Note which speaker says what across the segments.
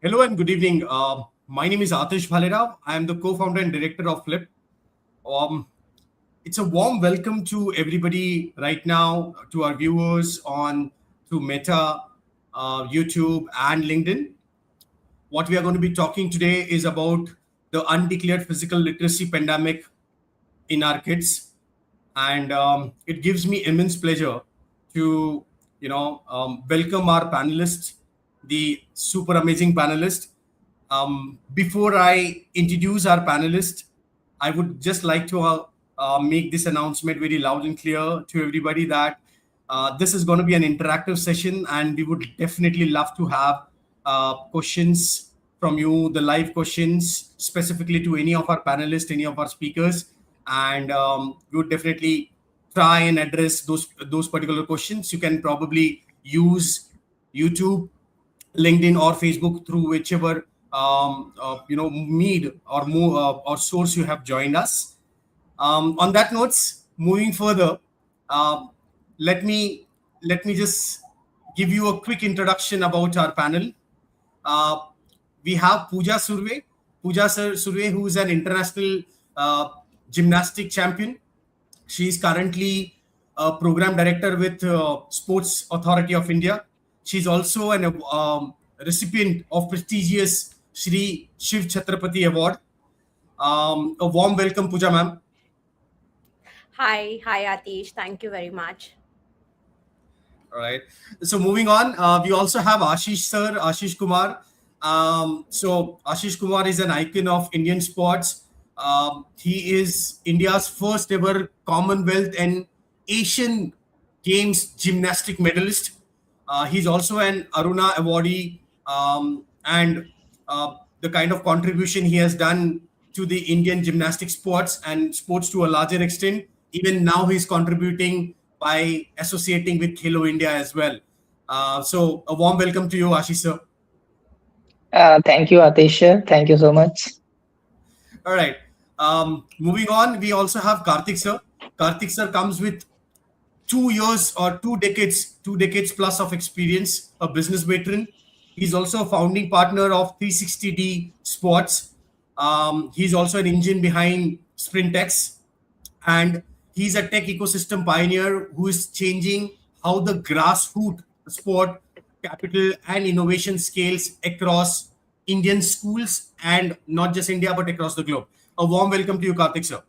Speaker 1: Hello and good evening. My name is Atishh Bhalerao. I am the co-founder and director of Phylpt. Um, it's a warm welcome to everybody right now, to our viewers on through Meta, YouTube, and LinkedIn. What we are going to be talking today is about the undeclared physical literacy pandemic in our kids, and it gives me immense pleasure to welcome our panelists, the super amazing panelists. Before I introduce our panelists, I would just like to make this announcement very loud and clear to everybody that this is going to be an interactive session, and we would definitely love to have questions from you, the live questions specifically to any of our panelists, any of our speakers, and we would definitely try and address those particular questions. You can probably use YouTube, LinkedIn, or Facebook through whichever mead or source you have joined us. On that notes, moving further, um, let me let me just give you a quick introduction about our panel. Uh, we have Pooja Surve, Surve, who is an international uh, gymnastic champion. She is currently a program director with Sports Authority of India. She's also an recipient of prestigious Shree Shiv Chhatrapati Award. A warm welcome, Pooja ma'am.
Speaker 2: Hi, Atish. Thank you very much.
Speaker 1: All right. So moving on, we also have Ashish sir, Ashish Kumar. So Ashish Kumar is an icon of Indian sports. He is India's first ever Commonwealth and Asian Games gymnastic medalist. He's also an Arjuna Awardee, and the kind of contribution he has done to the Indian gymnastic sports and sports to a larger extent. Even now, he's contributing by associating with Khelo India as well. So, a warm welcome to you, Ashish sir.
Speaker 3: Thank you, Atishh. Thank you so much.
Speaker 1: All right. Moving on, we also have Karthik sir. Karthik sir comes with 2 years or 2 decades plus of experience, a business veteran. He's also a founding partner of 360D Sports. He's also an engine behind Sprintex, and he's a tech ecosystem pioneer who is changing how the grassroots sport capital and innovation scales across Indian schools, and not just India but across the globe. A warm welcome to you, Karthik sir.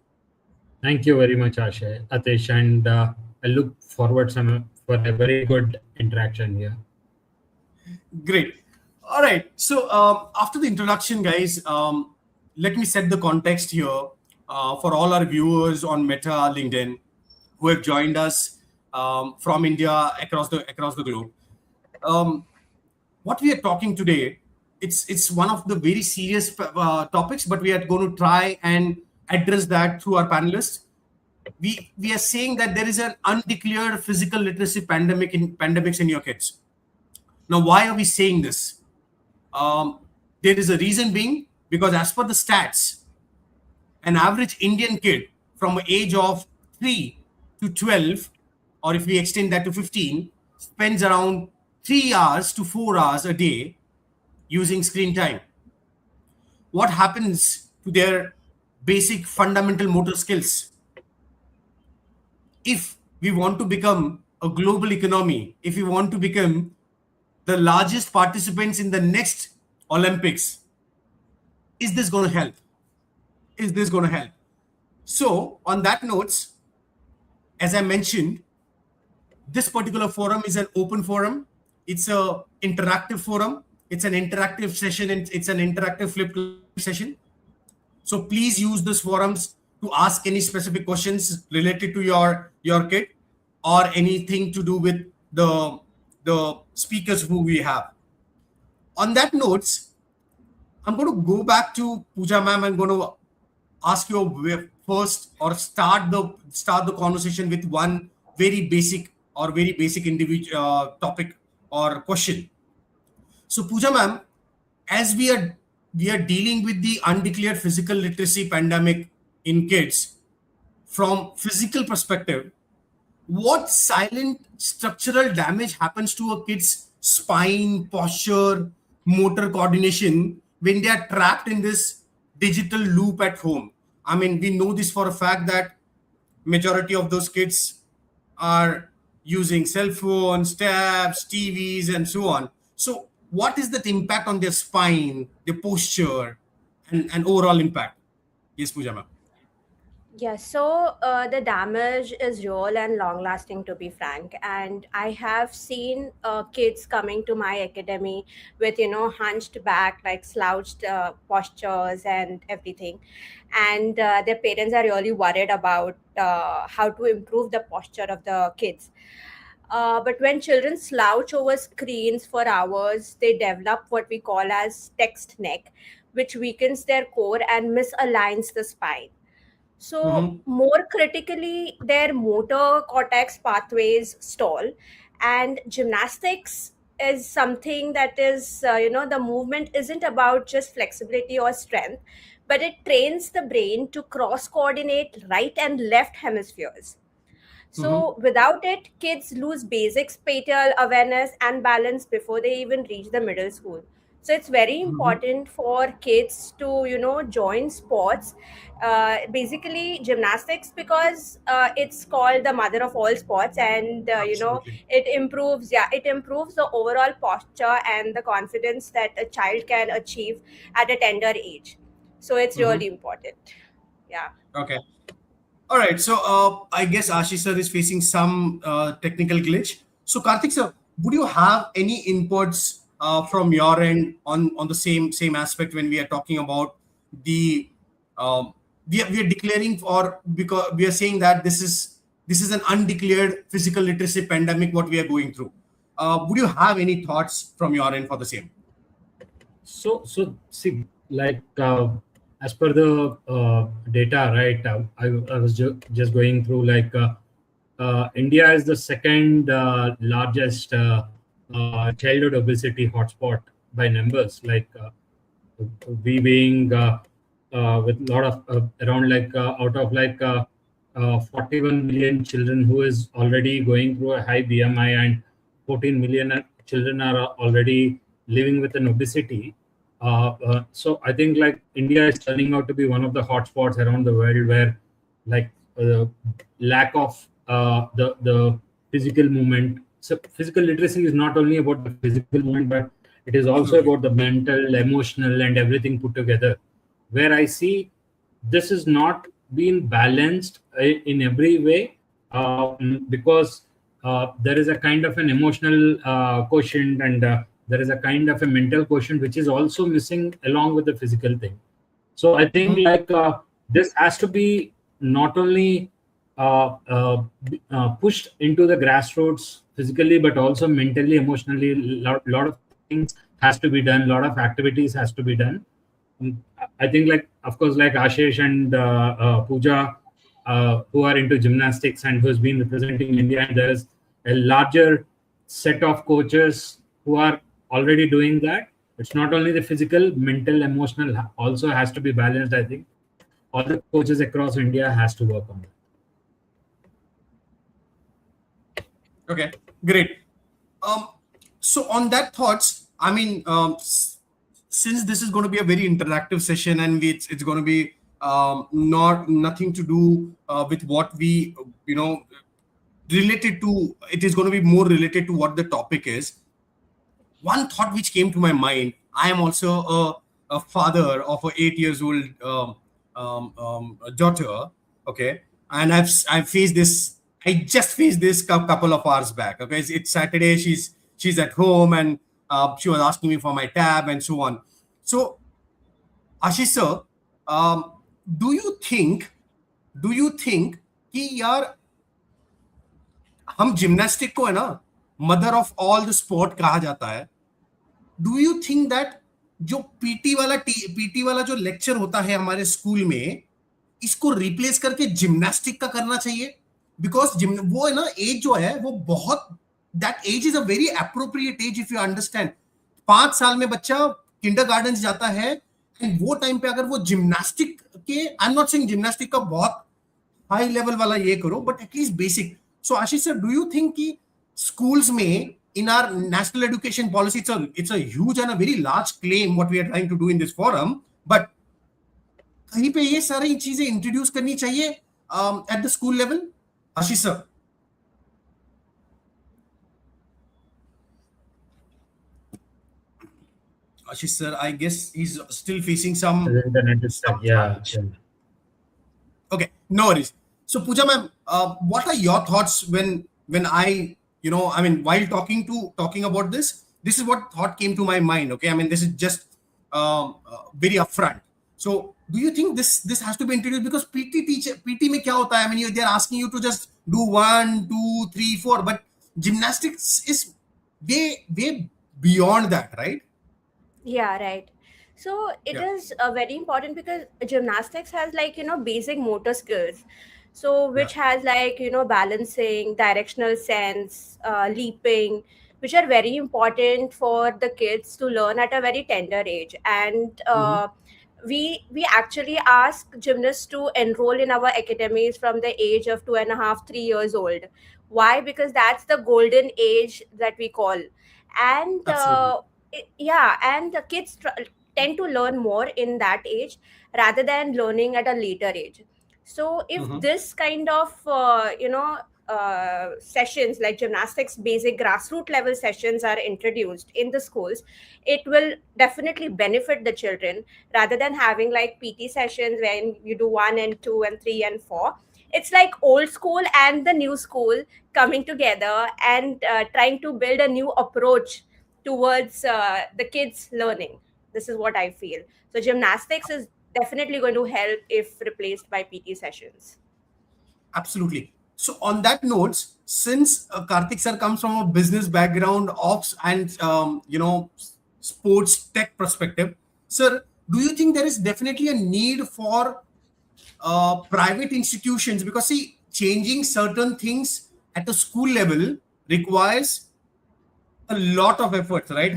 Speaker 4: Thank you very much, Atish, and I look forward for a very good interaction here.
Speaker 1: Great. All right. So after the introduction, guys, let me set the context here for all our viewers on Meta, LinkedIn, who have joined us from India across the globe. What we are talking today, it's one of the very serious topics, but we are going to try and address that through our panelists. We are saying that there is an undeclared physical literacy pandemics in your kids. Now, why are we saying this? There is a reason being because, as per the stats, an average Indian kid from the age of 3 to 12, or if we extend that to 15, spends around 3 hours to 4 hours a day using screen time. What happens to their basic fundamental motor skills? If we want to become a global economy, if we want to become the largest participants in the next Olympics, is this going to help? Is this going to help? So, on that notes, as I mentioned, this particular forum is an open forum. It's a interactive forum. It's an interactive session, and it's an interactive Phylpt session. So please use these forums to ask any specific questions related to your kid or anything to do with the speakers who we have. On that notes, I'm going to go back to Pooja ma'am. I'm going to ask you first, or start the conversation with one very basic individual topic or question. So Pooja ma'am, as we are dealing with the undeclared physical literacy pandemic in kids, from physical perspective, what silent structural damage happens to a kid's spine, posture, motor coordination when they are trapped in this digital loop at home. I mean, we know this for a fact that majority of those kids are using cell phones, tabs, TVs, and so on. So, what is that impact on their spine, their posture, and overall impact? Yes, Pooja ma'am.
Speaker 2: Yes, so the damage is real and long lasting, to be frank. And I have seen kids coming to my academy with, hunched back, like slouched postures and everything. And their parents are really worried about how to improve the posture of the kids. But when children slouch over screens for hours, they develop what we call as text neck, which weakens their core and misaligns the spine. So,
Speaker 1: Mm-hmm.
Speaker 2: more critically, their motor cortex pathways stall, and gymnastics is something that is, the movement isn't about just flexibility or strength, but it trains the brain to cross coordinate right and left hemispheres.
Speaker 1: Mm-hmm.
Speaker 2: So without it, kids lose basic spatial awareness and balance before they even reach the middle school. So it's very
Speaker 1: Mm-hmm.
Speaker 2: important for kids to, join sports, basically gymnastics, because it's called the mother of all sports, and
Speaker 1: Absolutely.
Speaker 2: it improves the overall posture and the confidence that a child can achieve at a tender age. So it's
Speaker 1: Mm-hmm.
Speaker 2: really important. Yeah.
Speaker 1: Okay. All right. So I guess Ashish sir is facing some technical glitch. So Karthik sir, would you have any inputs from your end on the same aspect when we are talking about the we are declaring, or because we are saying that this is an undeclared physical literacy pandemic what we are going through. Would you have any thoughts from your end for the same?
Speaker 4: So see, like as per the data, right? I was just going through, like India is the second largest childhood obesity hotspot by numbers. Like we being with a lot of around, like out of like 41 million children who is already going through a high BMI, and 14 million children are already living with an obesity. So I think like India is turning out to be one of the hotspots around the world where, like lack of the physical movement. So physical literacy is not only about the physical movement, but it is also
Speaker 1: Absolutely.
Speaker 4: about the mental, emotional, and everything put together. Where I see this is not being balanced in every way, because there is a kind of an emotional quotient, and there is a kind of a mental quotient which is also missing along with the physical thing. So I think
Speaker 1: Mhm.
Speaker 4: like this has to be not only pushed into the grassroots physically, but also mentally, emotionally. Lot of things has to be done. Lot of activities has to be done. Mm, I think, like, of course, like Ashish and Pooja, who are into gymnastics and who's been representing India, and there is a larger set of coaches who are already doing that. It's not only the physical, mental, emotional also has to be balanced. I think all the coaches across India has to work on that.
Speaker 1: Okay, great. Um, so on that thoughts, I mean, since this is going to be a very interactive session, and it's going to be not nothing to do with what we related to. It is going to be more related to what the topic is. One thought which came to my mind: I am also a father of a 8 years old daughter. Okay, and I've faced this. I just faced this couple of hours back. Okay, it's Saturday. She's at home, and she was asking me for my tab and so on. So Ashish sir, um, do you think कि यार हम gymnastic को है ना mother of all the sport कहा जाता है? Do you think that जो पीटी वाला जो लेक्चर होता है हमारे स्कूल में, इसको रिप्लेस करके जिम्नास्टिक का करना चाहिए? बिकॉज वो है ना एज जो है वो बहुत, that age is a very appropriate age if you understand. 5 साल में बच्चा किंडरगार्टन जाता है, एंड वो टाइम पे अगर वो जिम्नास्टिक के, I am not saying gymnastic का बहुत हाई लेवल वाला ये करो, but at least basic. So Ashish sir, do you think कि स्कूल्स में in our national education policy, it's a huge and a very large claim what we are trying to do in this forum. But कहीं पे ये सारी चीजें introduce करनी चाहिए at the school level. Ashish sir. Ashish sir, I guess he's still facing some
Speaker 4: internet is stuck. Yeah.
Speaker 1: Okay, no worries. So Pooja ma'am, what are your thoughts when I, I mean, while talking about this is what thought came to my mind. Okay, I mean, this is just very upfront. So do you think this has to be introduced? Because PT में क्या होता है? I mean, they're asking you to just do 1, 2, 3, 4, but gymnastics is way beyond that, right?
Speaker 2: Yeah, right. So it
Speaker 1: Yeah.
Speaker 2: is very important because gymnastics has basic motor skills. So which has balancing, directional sense, leaping, which are very important for the kids to learn at a very tender age. And we actually ask gymnasts to enroll in our academies from the age of 2.5, 3 years old. Why? Because that's the golden age that we call. And
Speaker 1: Absolutely.
Speaker 2: and the kids tend to learn more in that age rather than learning at a later age. So if this kind of sessions like gymnastics basic grassroots level sessions are introduced in the schools, it will definitely benefit the children rather than having like PT sessions when you do 1 and 2 and 3 and 4. It's like old school and the new school coming together and trying to build a new approach towards the kids learning. This is what I feel. So gymnastics is definitely going to help if replaced by PT sessions.
Speaker 1: Absolutely. So on that note, since Karthik sir comes from a business background, ops and sports tech perspective, sir, do you think there is definitely a need for private institutions? Because see, changing certain things at a school level requires a lot of efforts, right?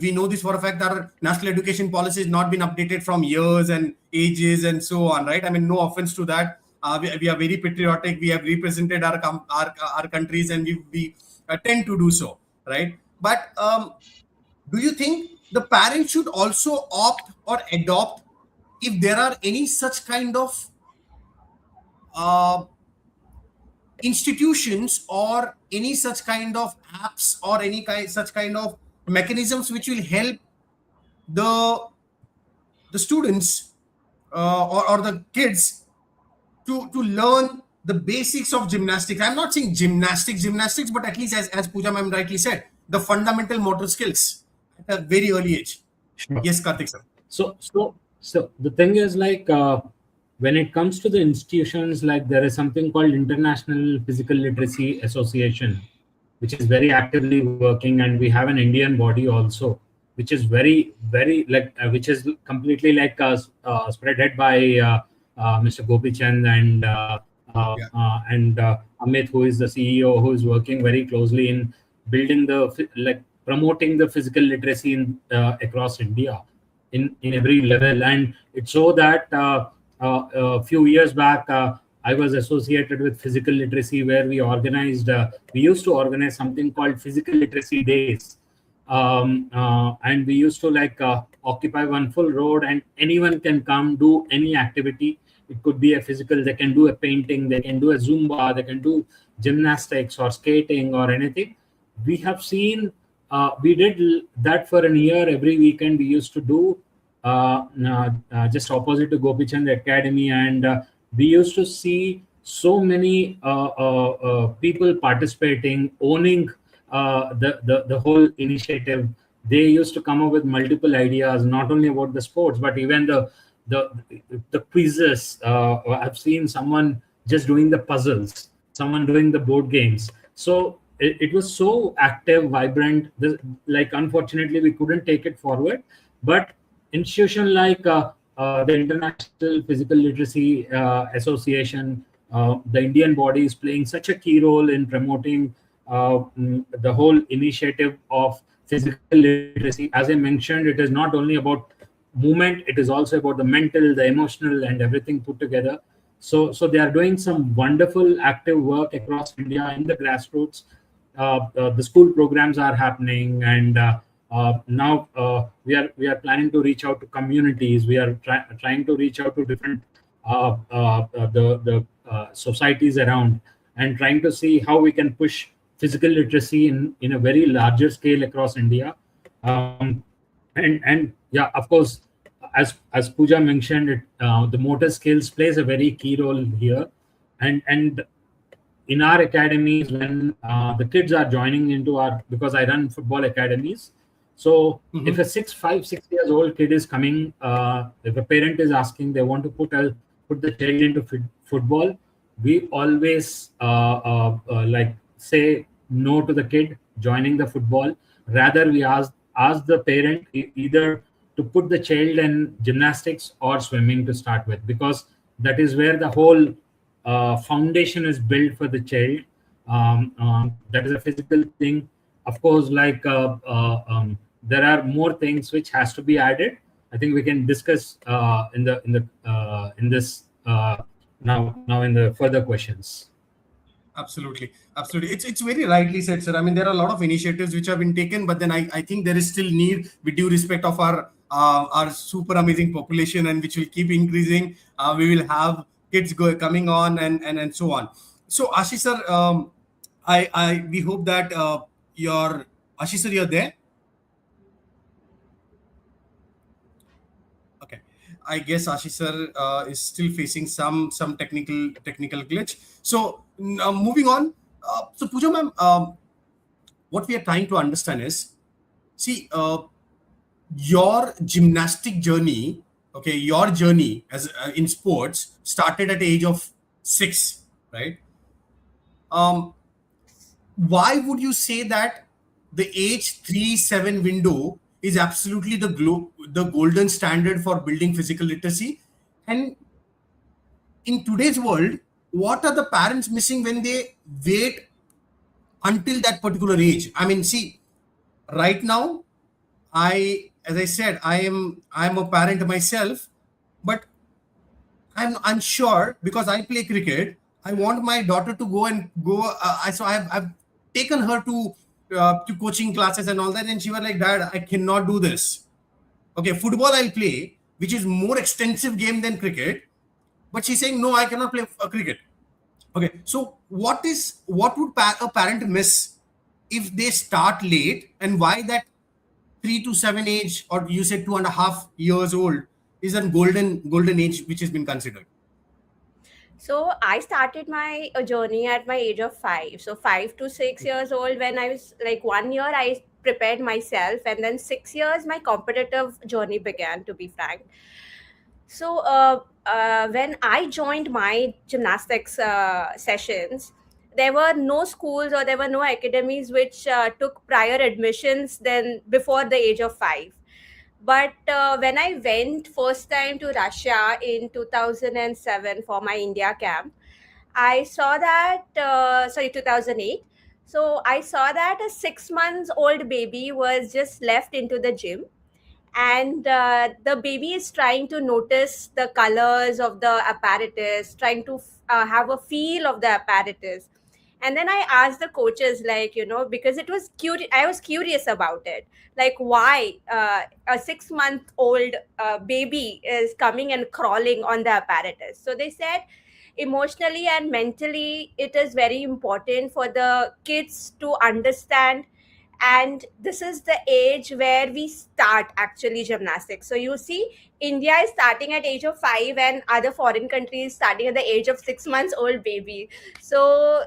Speaker 1: We know this for a fact that our national education policy has not been updated from years and ages and so on, right? I mean, no offense to that. We are very patriotic. We have represented our countries, and we tend to do so, right? But do you think the parents should also opt or adopt if there are any such kind of institutions or any such kind of apps or such kind of mechanisms which will help the students or the kids to learn the basics of gymnastics? I'm not saying gymnastics, but at least as Pooja ma'am rightly said, the fundamental motor skills at a very early age.
Speaker 4: Sure.
Speaker 1: Yes, Karthik sir.
Speaker 4: So the thing is like when it comes to the institutions, like there is something called International Physical Literacy Association, which is very actively working, and we have an Indian body also, which is very which is completely like spreadhead by Mr. Gopi Chand and Amit, who is the CEO, who is working very closely in building promoting the physical literacy in across India in every level. And it's so that a few years back I was associated with physical literacy, where we used to organize something called physical literacy days, and we used to occupy one full road, and anyone can come do any activity. It could be a physical, they can do a painting, they can do a Zumba, they can do gymnastics or skating or anything. We have seen, we did that for a year. Every weekend we used to do just opposite to Gopi Chand Academy, and we used to see so many people participating, owning the whole initiative. They used to come up with multiple ideas, not only about the sports, but even the quizzes. I've seen someone just doing the puzzles, someone doing the board games. So it was so active, vibrant. Unfortunately, we couldn't take it forward. But institution like the International Physical Literacy Association, the Indian body, is playing such a key role in promoting the whole initiative of physical literacy. As I mentioned, it is not only about movement, it is also about the mental, the emotional, and everything put together. So they are doing some wonderful active work across India in the grassroots. the school programs are happening, and now we are planning to reach out to communities. We are trying to reach out to different the societies around, and trying to see how we can push physical literacy in a very larger scale across India. And yeah, of course, as Pooja mentioned, the motor skills plays a very key role here, and in our academies, when the kids are joining into our, because I run football academies, so if a 6 years old kid is coming, if a parent is asking, they want to put the child into football, we always like say no to the kid joining the football. Rather, we ask the parent either to put the child in gymnastics or swimming to start with, because that is where the whole foundation is built for the child. That is a physical thing. Of course, like there are more things which has to be added. I think we can discuss in this now in the further questions.
Speaker 1: Absolutely. It's very rightly said, sir. I mean, there are a lot of initiatives which have been taken, but then I think there is still need, with due respect of our super amazing population, and which will keep increasing. We will have kids coming on and so on. So Ashish sir, we hope that Ashish sir, you're there. Okay, I guess Ashish sir is still facing some technical glitch. So moving on. So Pooja ma'am, what we are trying to understand is, see, your gymnastic journey, okay, your journey as in sports started at the age of 6, right? Why would you say that the age 3-7 window is absolutely the golden standard for building physical literacy? And in today's world, what are the parents missing when they wait until that particular age? I mean, see, right now, as I said, I'm a parent myself, but I'm unsure because I play cricket. I want my daughter to go. So I've taken her to coaching classes and all that, and she was like, "Dad, I cannot do this." Okay, football I'll play, which is more extensive game than cricket, but she's saying, "No, I cannot play cricket." Okay, so what would a parent miss if they start late, and why that 3 to 7 age, or you said 2.5 years old, is a golden age which has been considered?
Speaker 2: So I started my journey at my age of 5. So 5 to 6 years old, when I was like 1 year, I prepared myself, and then 6 years, my competitive journey began, to be frank. So when I joined my gymnastics sessions, there were no schools or there were no academies which took prior admissions than before the age of 5. But when I went first time to Russia in 2007 for my India camp, I saw that, 2008. So I saw that a 6 months old baby was just left into the gym, and the baby is trying to notice the colors of the apparatus, trying to have a feel of the apparatus. And then I asked the coaches, like, because it was cute, I was curious about it, like why a 6 month old baby is coming and crawling on the apparatus. So they said emotionally and mentally it is very important for the kids to understand, and this is the age where we start actually gymnastics. So you see, India is starting at age of 5, and other foreign countries starting at the age of 6 months old baby. So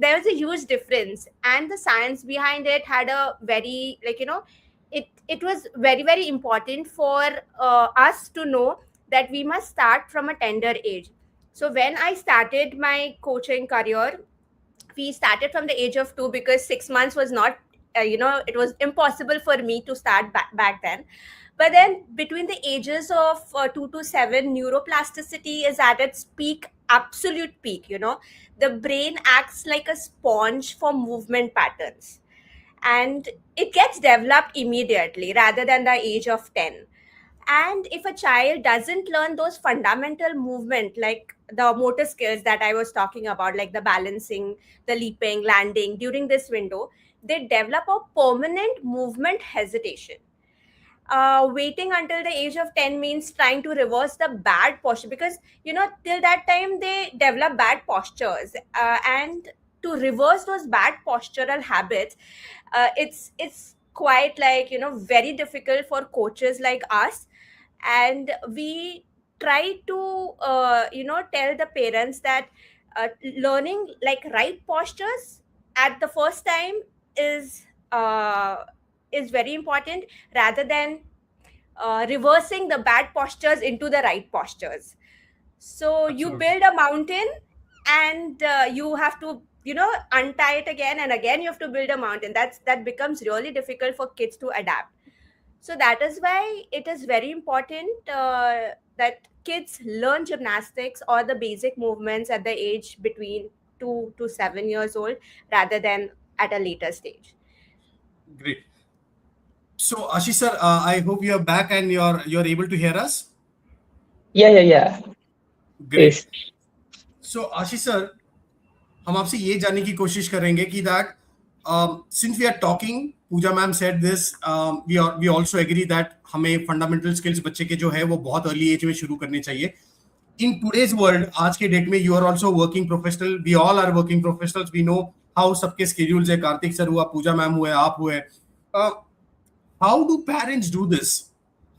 Speaker 2: there's a huge difference, and the science behind it had a very, it was very, very important for us to know that we must start from a tender age. So when I started my coaching career, we started from the age of 2, because 6 months was not, it was impossible for me to start back then. But then between the ages of 2 to 7, neuroplasticity is at its peak, absolute peak. The brain acts like a sponge for movement patterns, and it gets developed immediately rather than the age of 10. And if a child doesn't learn those fundamental movement, like the motor skills that I was talking about, like the balancing, the leaping, landing during this window, they develop a permanent movement hesitation. Waiting until the age of 10 means trying to reverse the bad posture, because till that time they develop bad postures, and to reverse those bad postural habits, it's quite like very difficult for coaches like us. And we try to tell the parents that learning like right postures at the first time is uh, is very important, rather than reversing the bad postures into the right postures. So you
Speaker 1: Absolutely.
Speaker 2: build a mountain, and you have to untie it again, and again you have to build a mountain. That becomes really difficult for kids to adapt. So that is why it is very important that kids learn gymnastics or the basic movements at the age between 2 to 7 years old, rather than at a later stage.
Speaker 1: Great. So, Ashish sir, I hope you are back and you're able to hear us.
Speaker 3: Yeah.
Speaker 1: Great.
Speaker 3: Yes.
Speaker 1: So, Ashish sir, हम आपसे ये जानने की कोशिश करेंगे कि that since we are talking, Pooja ma'am said this, we also agree that हमें fundamental skills बच्चे के जो है वो बहुत early age में शुरू करने चाहिए. In today's world, आज के डेट में you are also working professional. We all are working professionals. We know how सबके schedules है. कार्तिक सर हुआ, पूजा मैम हुए, आप हुए. How do parents do this?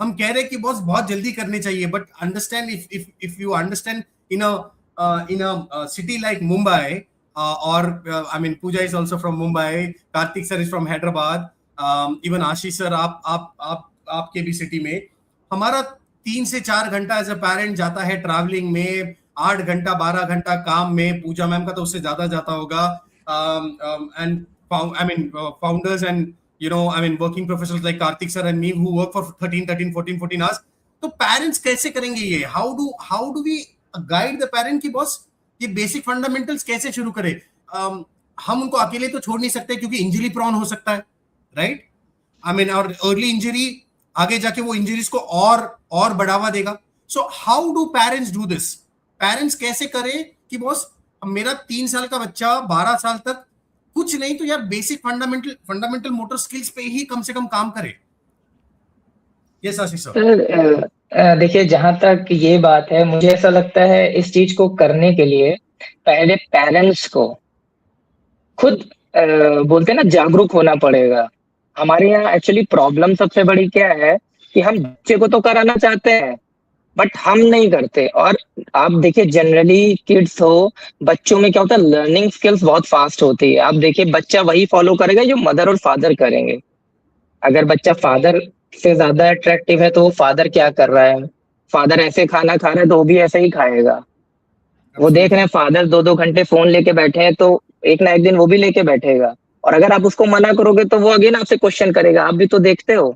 Speaker 1: हम कह रहे हैं कि बॉस बहुत जल्दी करने चाहिए, but understand if you understand in a city like Mumbai, or I mean Pooja is also from Mumbai, Karthik sir is from Hyderabad, even Ashish sir आप आपके भी सिटी में, हमारा 3 से 4 घंटा एज अ पेरेंट जाता है ट्रैवलिंग में, 8 घंटा 12 घंटा काम में, पूजा मैम का तो उससे ज्यादा जाता होगा, and I mean founders and I mean working professionals like Karthik sir and me who work for 14 hours. तो पेरेंट्स कैसे करेंगे ये? How do we guide the parent कि बॉस ये बेसिक फंडामेंटल्स कैसे शुरू करें? हम उनको अकेले तो छोड़ नहीं सकते क्योंकि इंजरी प्रॉन हो सकता है, राइट? आई मीन और अर्ली इंजरी आगे जाके वो इंजरीज को और बढ़ावा देगा. So how do parents do this? Parents कैसे करें कि बॉस मेरा 3 साल का बच्चा 12 साल तक कुछ नहीं तो यार बेसिक फंडामेंटल मोटर स्किल्स पे ही कम से कम काम करे. यस आशीष सर.
Speaker 3: देखिए, जहां तक ये बात है, मुझे ऐसा लगता है इस चीज को करने के लिए पहले पेरेंट्स को खुद बोलते हैं ना, जागरूक होना पड़ेगा. हमारे यहाँ एक्चुअली प्रॉब्लम सबसे बड़ी क्या है कि हम बच्चे को तो कराना चाहते हैं बट हम नहीं करते. और आप देखिए जनरली किड्स हो, बच्चों में क्या होता है, लर्निंग स्किल्स बहुत फास्ट होती है. आप देखिए बच्चा वही फॉलो करेगा जो मदर और फादर करेंगे. अगर बच्चा फादर से ज्यादा अट्रैक्टिव है तो वो फादर क्या कर रहा है, फादर ऐसे खाना खा रहा है तो वो भी ऐसे ही खाएगा. वो देख रहे हैं फादर 2-2 घंटे फोन लेके बैठे हैं तो एक ना एक दिन वो भी लेके बैठेगा. और अगर आप उसको मना करोगे तो वो अगेन आपसे क्वेश्चन करेगा, आप भी तो देखते हो.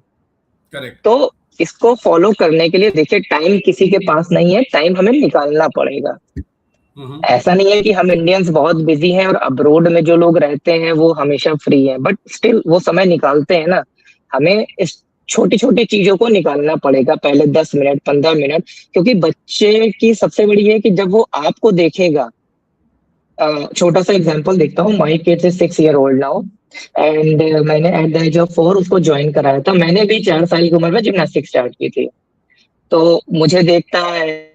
Speaker 1: करेक्ट.
Speaker 3: तो इसको फॉलो करने के लिए देखिए टाइम किसी के पास नहीं है, टाइम हमें निकालना पड़ेगा. ऐसा नहीं है कि हम इंडियंस बहुत बिजी हैं और अब्रोड में जो लोग रहते हैं वो हमेशा फ्री हैं, बट स्टिल वो समय निकालते हैं ना. हमें इस छोटी छोटी चीजों को निकालना पड़ेगा, पहले 10 मिनट 15 मिनट. क्योंकि बच्चे की सबसे बड़ी है कि जब वो आपको देखेगा, छोटा सा एग्जांपल देखता हूँ. My kid is 6 year old now and मैंने एट द एज ऑफ 4 उसको ज्वाइन कराया था. मैंने भी 4 साल की उम्र में जिम्नास्टिक्स स्टार्ट की थी. तो मुझे देखता है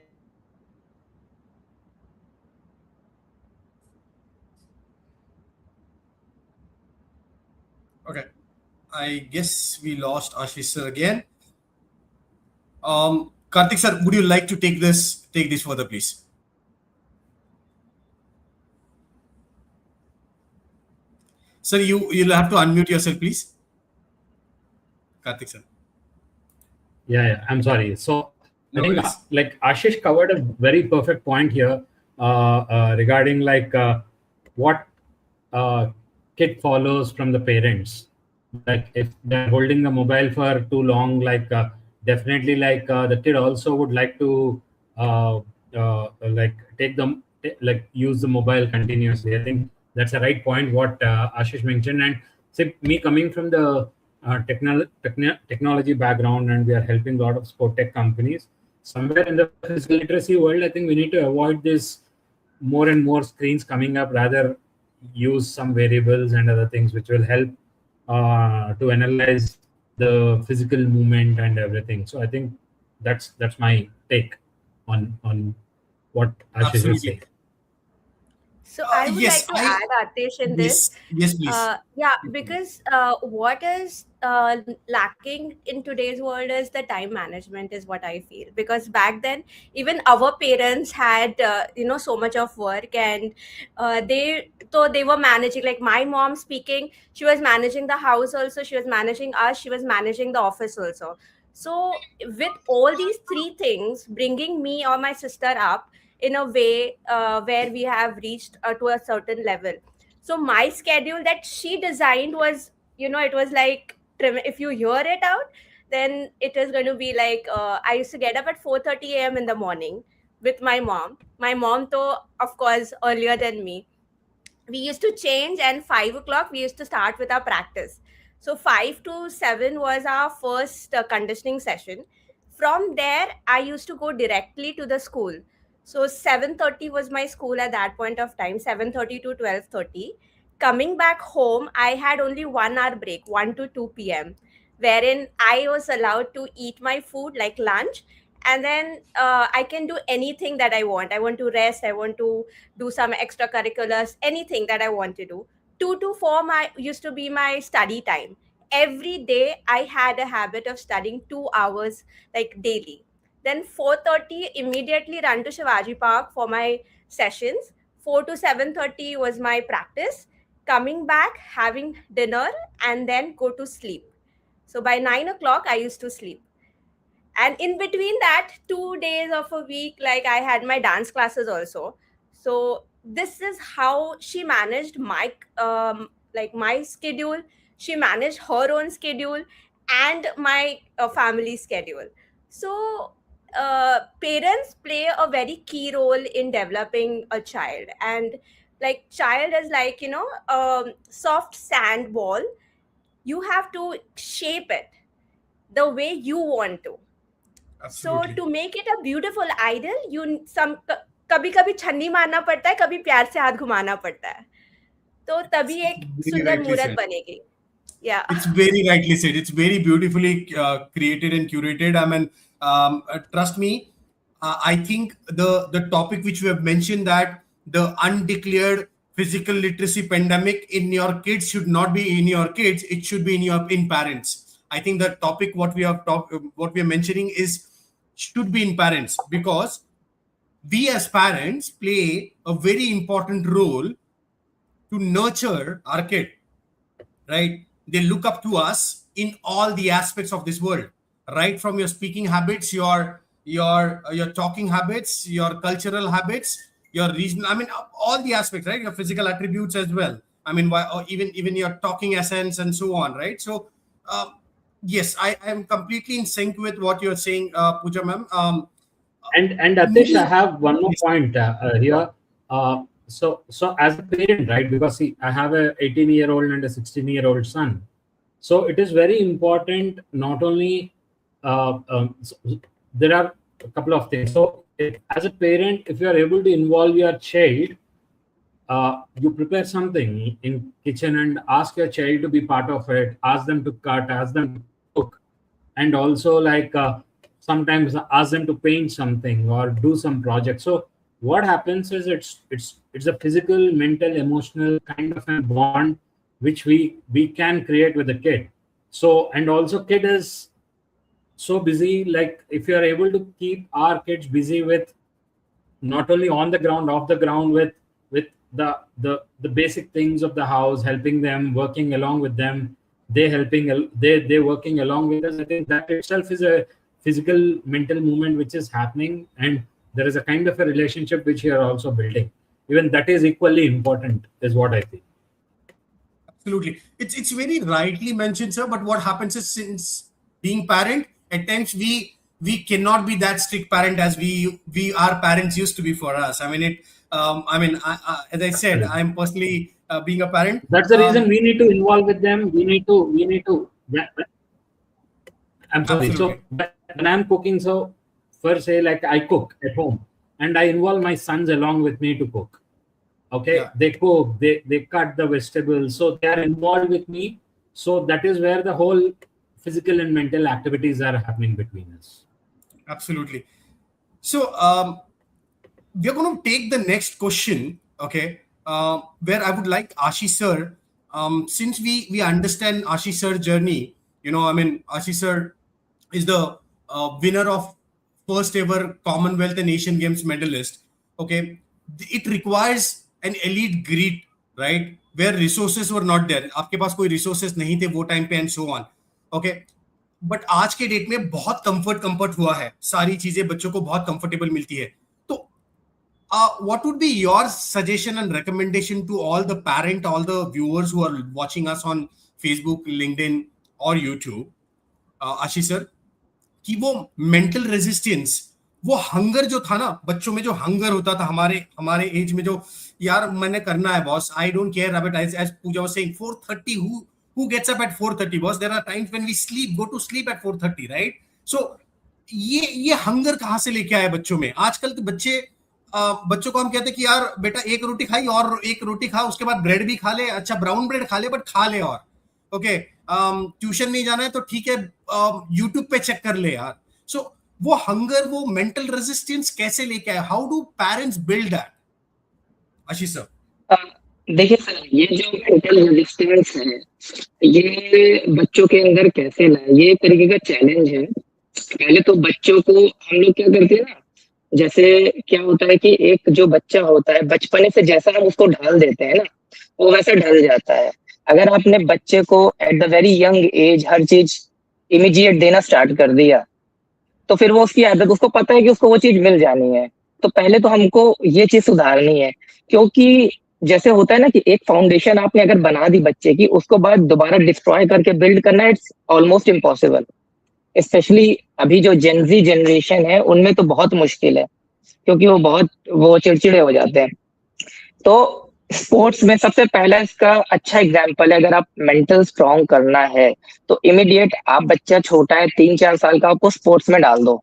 Speaker 1: Okay, I guess we lost Ashish sir again. Karthik sir, would you like to take this further, please? Sir, you'll have to unmute yourself, please. Karthik sir.
Speaker 4: Yeah, I'm sorry. So
Speaker 1: No
Speaker 4: I think
Speaker 1: worries.
Speaker 4: like Ashish covered a very perfect point here regarding like what kid follows from the parents. Like if they're holding the mobile for too long, like definitely like the kid also would like to like like use the mobile continuously. I think that's a right point what Ashish mentioned. And say me coming from the technology background and we are helping a lot of sport tech companies. Somewhere in the physical literacy world, I think we need to avoid this more and more screens coming up, rather use some variables and other things which will help to analyze the physical movement and everything. So I think that's my take on what Ashish is saying.
Speaker 1: Absolutely.
Speaker 2: So I would
Speaker 1: Yes,
Speaker 2: like to add, Atishh, in this.
Speaker 1: yes, please.
Speaker 2: Yeah, because what is lacking in today's world is the time management, is what I feel. Because back then, even our parents had, so much of work, and they were managing. Like my mom speaking, she was managing the house also. She was managing us. She was managing the office also. So with all these three things, bringing me or my sister up in a way where we have reached to a certain level. So my schedule that she designed was, it was like, if you hear it out, then it is going to be like, I used to get up at 4:30 a.m. in the morning with my mom. My mom, though, of course, earlier than me. We used to change, and 5 o'clock we used to start with our practice. So 5 to 7 was our first conditioning session. From there I used to go directly to the school. So 7:30 was my school at that point of time, 7:30 to 12:30. Coming back home, I had only 1 hour break, 1 to 2 p.m., wherein I was allowed to eat my food like lunch, and then I can do anything that I want. I want to rest, I want to do some extracurriculars, anything that I want to do. 2 to 4 my used to be my study time. Every day I had a habit of studying 2 hours, like daily. Then 4:30 immediately run to Shivaji Park for my sessions. 4 to 7:30 was my practice. Coming back, having dinner, and then go to sleep. So by 9 o'clock I used to sleep. And in between that, 2 days of a week, like I had my dance classes also. So this is how she managed my my schedule. She managed her own schedule and my family schedule. So parents play a very key role in developing a child. And like child is like, soft sand ball. You have to shape it the way you want to.
Speaker 1: Absolutely.
Speaker 2: So to make it a beautiful idol, कभी कभी छन्नी मारना पड़ता है, कभी प्यार से हाथ घुमाना पड़ता है, तो तभी एक
Speaker 1: Very
Speaker 2: सुंदर
Speaker 1: rightly
Speaker 2: मूरत
Speaker 1: said.
Speaker 2: बनेगी. Yeah.
Speaker 1: It's very rightly said. It's very beautifully created and curated. I mean, trust me, I think the topic which we have mentioned, that the undeclared physical literacy pandemic in your kids should not be in your kids. It should be in parents. I think the topic what we are mentioning is should be in parents, because we as parents play a very important role to nurture our kid, right? They look up to us in all the aspects of this world, right from your speaking habits, your talking habits, your cultural habits, your regional, I mean, all the aspects, right? Your physical attributes as well. I mean, or even your talking essence and so on, right? So yes, I am completely in sync with what you're saying, Pooja ma'am.
Speaker 4: And Atishh, I have one more point here. So as a parent, right? Because see, I have a 18-year-old and a 16-year-old son. So it is very important. Not only so there are a couple of things. So as a parent, if you are able to involve your child, you prepare something in kitchen and ask your child to be part of it. Ask them to cut. Ask them to cook, and also sometimes ask them to paint something or do some project. So what happens is it's a physical, mental, emotional kind of a bond which we can create with the kid. So, and also kid is so busy, like if you are able to keep our kids busy with not only on the ground, off the ground, with the basic things of the house, helping them, working along with them, they working along with us. I think that itself is a physical, mental movement which is happening, and there is a kind of a relationship which you are also building. Even that is equally important, is what I think.
Speaker 1: Absolutely. It's very rightly mentioned, sir. But what happens is, since being parent, at times we cannot be that strict parent as we our parents used to be for us. I mean as I said, I'm personally being a parent.
Speaker 4: That's the reason we need to involve with them. We need to I'm sorry.
Speaker 1: Absolutely.
Speaker 4: So when I'm cooking, so first say like I cook at home, and I involve my sons along with me to cook. Okay,
Speaker 1: Yeah.
Speaker 4: they cook, they cut the vegetables, so they are involved with me. So that is where the whole physical and mental activities are happening between us.
Speaker 1: Absolutely. So we're going to take the next question, okay, where I would like Ashish sir, since we understand Ashish sir's journey, I mean, Ashish sir is the winner of first ever Commonwealth and Asian Games medalist, okay. It requires an elite grit, right, where resources were not there. आपके पास कोई resources नहीं थे वो time पे and so on, okay. But आज के date में बहुत कंफर्ट हुआ है, सारी चीजें बच्चों को बहुत कंफर्टेबल मिलती है. तो what would be your suggestion and recommendation to all the parent, all the viewers who are watching us on Facebook, LinkedIn or YouTube, Ashish sir, कि वो मेंटल रेजिस्टेंस, वो हंगर जो था ना बच्चों में, जो हंगर होता था हमारे एज में, जो यार मैंने करना है boss, I don't care about, as Pooja was saying, 4:30, who gets up at 4:30 boss? There are times when we go to sleep at 4:30, right? So ये हंगर कहां से लेके आया बच्चों में? आजकल के बच्चों को हम कहते हैं कि यार बेटा एक रोटी खाई और एक रोटी खा, उसके बाद ब्रेड भी खा ले, अच्छा ब्राउन ब्रेड खा ले, बट खा ले, और ओके ट्यूशन नहीं जाना है तो ठीक है, यूट्यूब पे चेक कर ले यार. सो वो हंगर, वो मेंटल रेजिस्टेंस कैसे लेके आए? How do parents build that? Ashish sir.
Speaker 3: देखिए सर, ये जो मेंटल रेजिस्टेंस है, ये बच्चों के अंदर कैसे लाए, ये एक तरीके का चैलेंज है. पहले तो बच्चों को हम लोग क्या करते हैं ना, जैसे क्या होता है कि एक जो बच्चा होता है, बचपने से जैसा हम उसको ढाल देते हैं ना, वो वैसा ढल जाता है. अगर आपने बच्चे को at the very young age हर चीज इमीडिएट देना स्टार्ट कर दिया, तो फिर वो उसकी आदत, उसको पता है कि उसको वो चीज मिल जानी है. तो पहले तो हमको ये चीज सुधारनी है, क्योंकि जैसे होता है ना कि एक फाउंडेशन आपने अगर बना दी बच्चे की, उसको बाद दोबारा डिस्ट्रॉय करके बिल्ड करना इट्स ऑलमोस्ट इम्पॉसिबल. स्पेशली अभी जो जेनजी जनरेशन है, उनमें तो बहुत मुश्किल है, क्योंकि वो चिड़चिड़े हो जाते हैं. तो स्पोर्ट्स में सबसे पहला इसका अच्छा एग्जाम्पल है, अगर आप मेंटल स्ट्रांग करना है तो इमीडिएट, आप बच्चा छोटा है 3-4 साल का, आपको स्पोर्ट्स में डाल दो.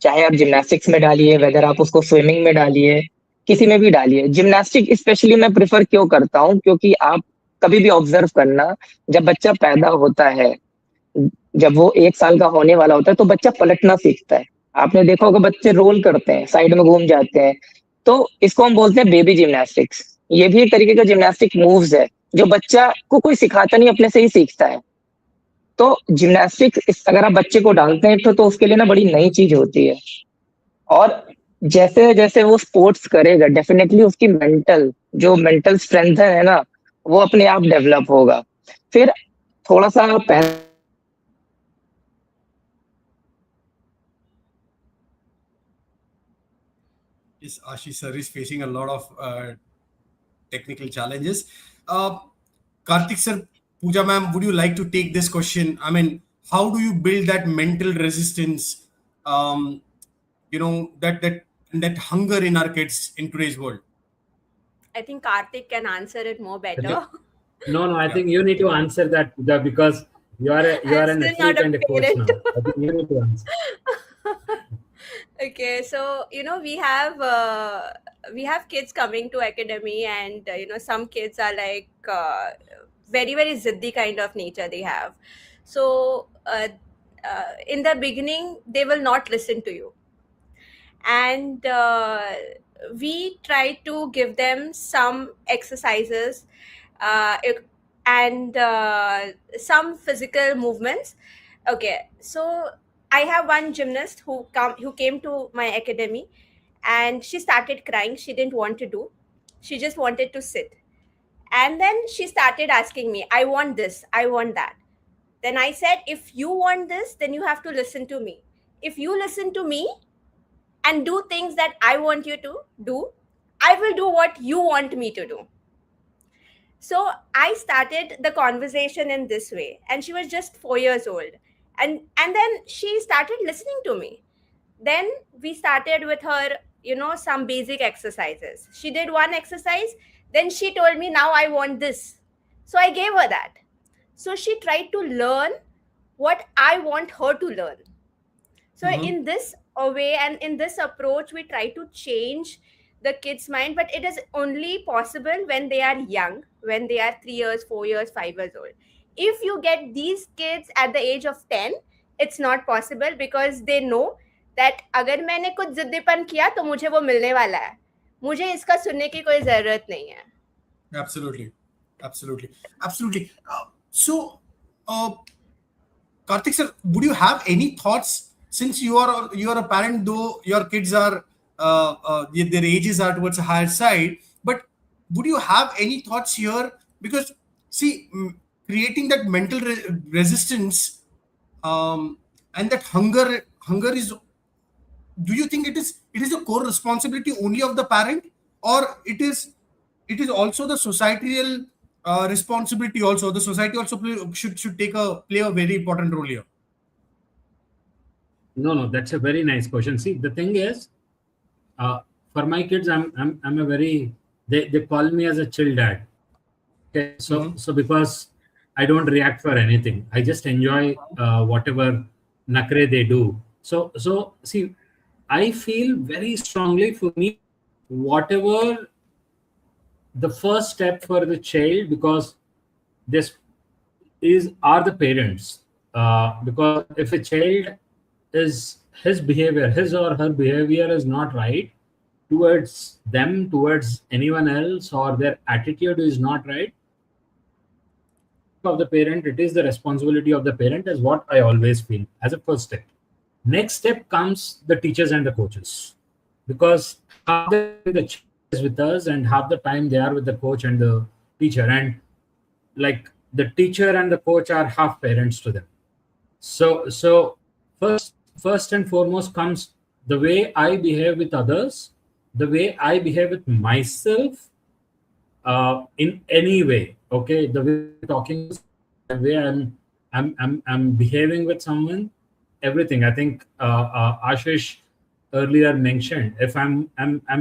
Speaker 3: चाहे आप जिम्नास्टिक्स में डालिए, वेदर आप उसको स्विमिंग में डालिए, किसी में भी डालिए. जिम्नास्टिक स्पेशली मैं प्रिफर क्यों करता हूँ, क्योंकि आप कभी भी ऑब्जर्व करना, जब बच्चा पैदा होता है, जब वो 1 साल का होने वाला होता है, तो बच्चा पलटना सीखता है. आपने देखा होगा बच्चे रोल करते हैं, साइड में घूम जाते हैं, तो इसको हम बोलते हैं बेबी जिम्नास्टिक्स. ये भी एक तरीके का जिम्नास्टिक मूव्स है, जो बच्चा को कोई सिखाता नहीं, अपने से ही सीखता है. तो जिम्नास्टिक्स अगर आप बच्चे को डालते हैं तो उसके लिए ना बड़ी नई चीज होती है. और जैसे जैसे वो स्पोर्ट्स करेगा, डेफिनेटली उसकी जो मेंटल स्ट्रेंथ है ना, वो अपने आप डेवलप होगा. फिर थोड़ा सा
Speaker 1: Yes, Ashish sir is facing a lot of technical challenges. Karthik sir, Pooja ma'am, would you like to take this question? I mean, how do you build that mental resistance, that hunger in our kids in today's world?
Speaker 2: I think Karthik can answer it more better.
Speaker 4: No, I think you need to answer that, Pooja, because you are an
Speaker 2: still not
Speaker 4: athlete
Speaker 2: a
Speaker 4: and a coach
Speaker 2: parent.
Speaker 4: now. I think you need to answer.
Speaker 2: Okay, so we have kids coming to academy, and some kids are like very very ziddy kind of nature they have. So in the beginning they will not listen to you, and we try to give them some exercises and some physical movements. Okay, so I have one gymnast who came to my academy, and she started crying. She didn't want to do. She just wanted to sit. And then she started asking me, I want this, I want that. Then I said, if you want this, then you have to listen to me. If you listen to me and do things that I want you to do, I will do what you want me to do. So I started the conversation in this way, and she was just 4 years old. And then she started listening to me. Then we started with her, some basic exercises. She did one exercise, then she told me, now I want this. So I gave her that. So she tried to learn what I want her to learn. So in this way and in this approach, we try to change the kids' mind, but it is only possible when they are young, when they are 3 years, 4 years, 5 years old. If you get these kids at the age of 10, it's not possible because they know that अगर मैंने कुछ जिद्दीपन किया तो मुझे वो मिलने वाला है, मुझे इसका सुनने की कोई जरूरत नहीं है.
Speaker 1: Absolutely. So, Karthik sir, would you have any thoughts, since you are a parent, though your kids are their ages are towards a higher side, but would you have any thoughts here? Because see, creating that mental resistance and that hunger is, do you think it is a core responsibility only of the parent, or it is also the societal responsibility also? The society also should play a very important role here.
Speaker 4: No, that's a very nice question. See, the thing is, for my kids, I'm a very, they call me as a chill dad. Okay, so because I don't react for anything, I just enjoy whatever nakre they do. So see, I feel very strongly, for me, whatever the first step for the child, because this are the parents. Because if a child is his or her behavior is not right towards them, towards anyone else, or their attitude is not right, of the parent, it is the responsibility of the parent, is what I always feel as a first step. Next step comes the teachers and the coaches, because half the child is with us and half the time they are with the coach and the teacher, and like the teacher and the coach are half parents to them. So first and foremost comes the way I behave with others, the way I behave with myself, in any way. Okay, the way I'm talking, the way I'm behaving with someone, everything. I think Ashish earlier mentioned, if I'm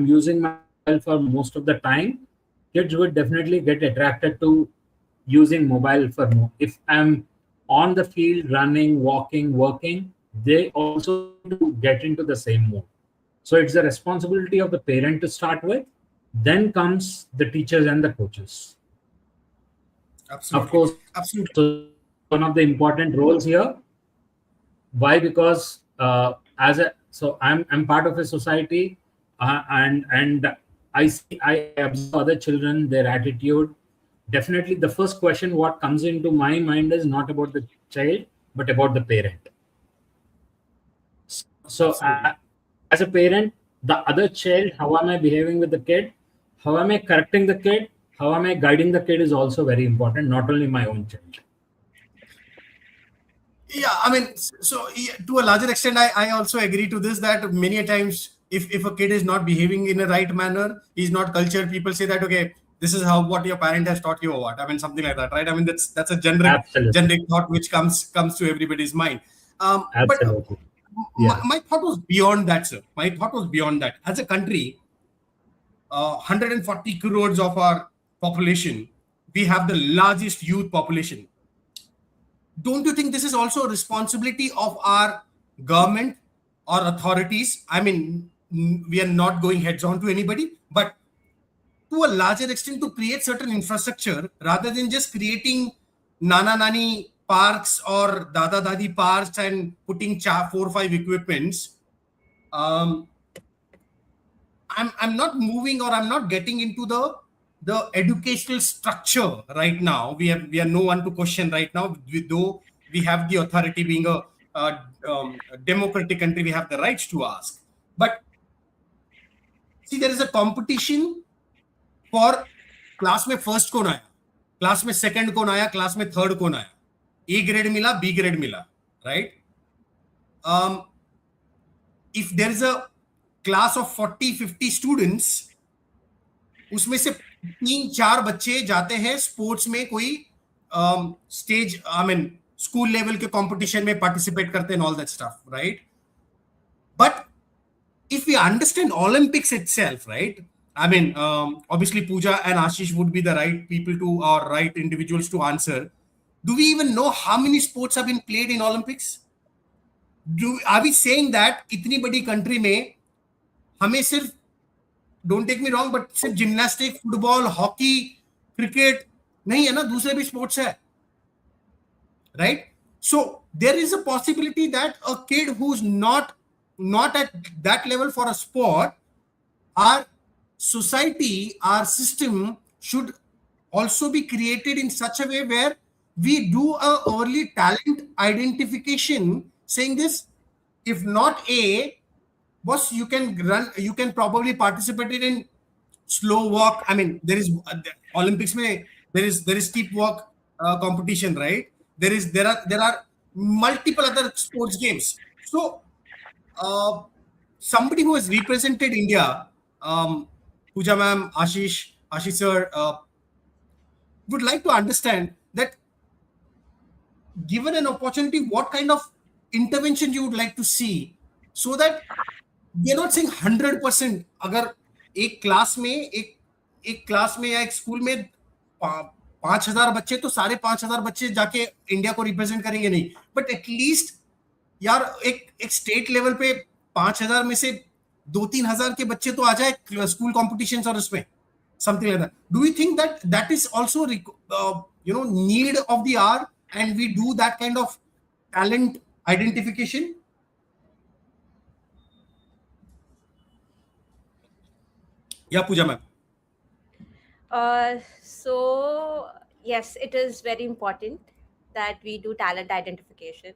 Speaker 4: using my mobile for most of the time, kids would definitely get attracted to using mobile for more. If I'm on the field, running, walking, working, they also get into the same mode. So it's the responsibility of the parent to start with. Then comes the teachers and the coaches.
Speaker 1: Absolutely.
Speaker 4: Of course,
Speaker 1: absolutely.
Speaker 4: So one of the important roles here. Why? Because I'm part of a society, and I observe other children, their attitude. Definitely, the first question what comes into my mind is not about the child, but about the parent. So as a parent, the other child, how am I behaving with the kid? How am I correcting the kid? How am I guiding the kid is also very important, not only my own child.
Speaker 1: Yeah, I mean, so to a larger extent, I also agree to this, that many a times if a kid is not behaving in a right manner, he's not cultured, people say that, okay, this is what your parent has taught you or what. I mean, something like that, right? I mean, that's a generic thought which comes to everybody's mind.
Speaker 4: Absolutely.
Speaker 1: But my thought was beyond that, sir. My thought was beyond that. As a country, 140 crores of our population, we have the largest youth population. Don't you think this is also a responsibility of our government or authorities? I mean, we are not going heads on to anybody, but to a larger extent, to create certain infrastructure rather than just creating nana nani parks or dada dadi parks and putting 4 or 5 equipments. I'm not moving, or I'm not getting into the educational structure right now. We are no one to question right now. Though we have the authority, being a democratic country, we have the rights to ask. But see, there is a competition for class में first कौन आया, class में second कौन आया, class में third कौन आया, A grade मिला, B grade मिला, right? If there is a class of 40-50 students, उसमें से 3-4 बच्चे जाते हैं स्पोर्ट्स में, कोई stage, I mean school level के कंपटीशन में पार्टिसिपेट करते हैं, all that stuff, right? But if we understand Olympics itself, right? I mean, obviously Pooja and Ashish would be the right people to, or right individuals to answer. Do we even know how many sports have been played in Olympics? Are we saying that इतनी बड़ी country में हमें सिर्फ, don't take me wrong, but सिर्फ gymnastic, football, hockey, cricket नहीं है ना, दूसरे भी स्पोर्ट्स है, right? So there is a possibility that a kid who's not at that level for a sport, our society, our system should also be created in such a way where we do a early talent identification, saying this, if not A, boss, you can probably participate in slow walk. I mean, there is Olympics mein, there is steep walk competition, right? There are multiple other sports games. So somebody who has represented India, Pooja ma'am, Ashish sir, would like to understand that, given an opportunity, what kind of intervention you would like to see, so that we are not saying 100%. अगर एक class में या एक school में 5,000 बच्चे, तो सारे 5,000 बच्चे जाके इंडिया को रिप्रेजेंट करेंगे नहीं, बट एटलीस्ट यार एक स्टेट लेवल पे 5,000 में से 2-3 हजार के बच्चे तो आ जाए स्कूल कॉम्पिटिशंस और उसमें, something like that. Do we think that is also need of the hour, and we do that kind of talent identification? Yeah, Pooja ma'am.
Speaker 2: So yes, it is very important that we do talent identification,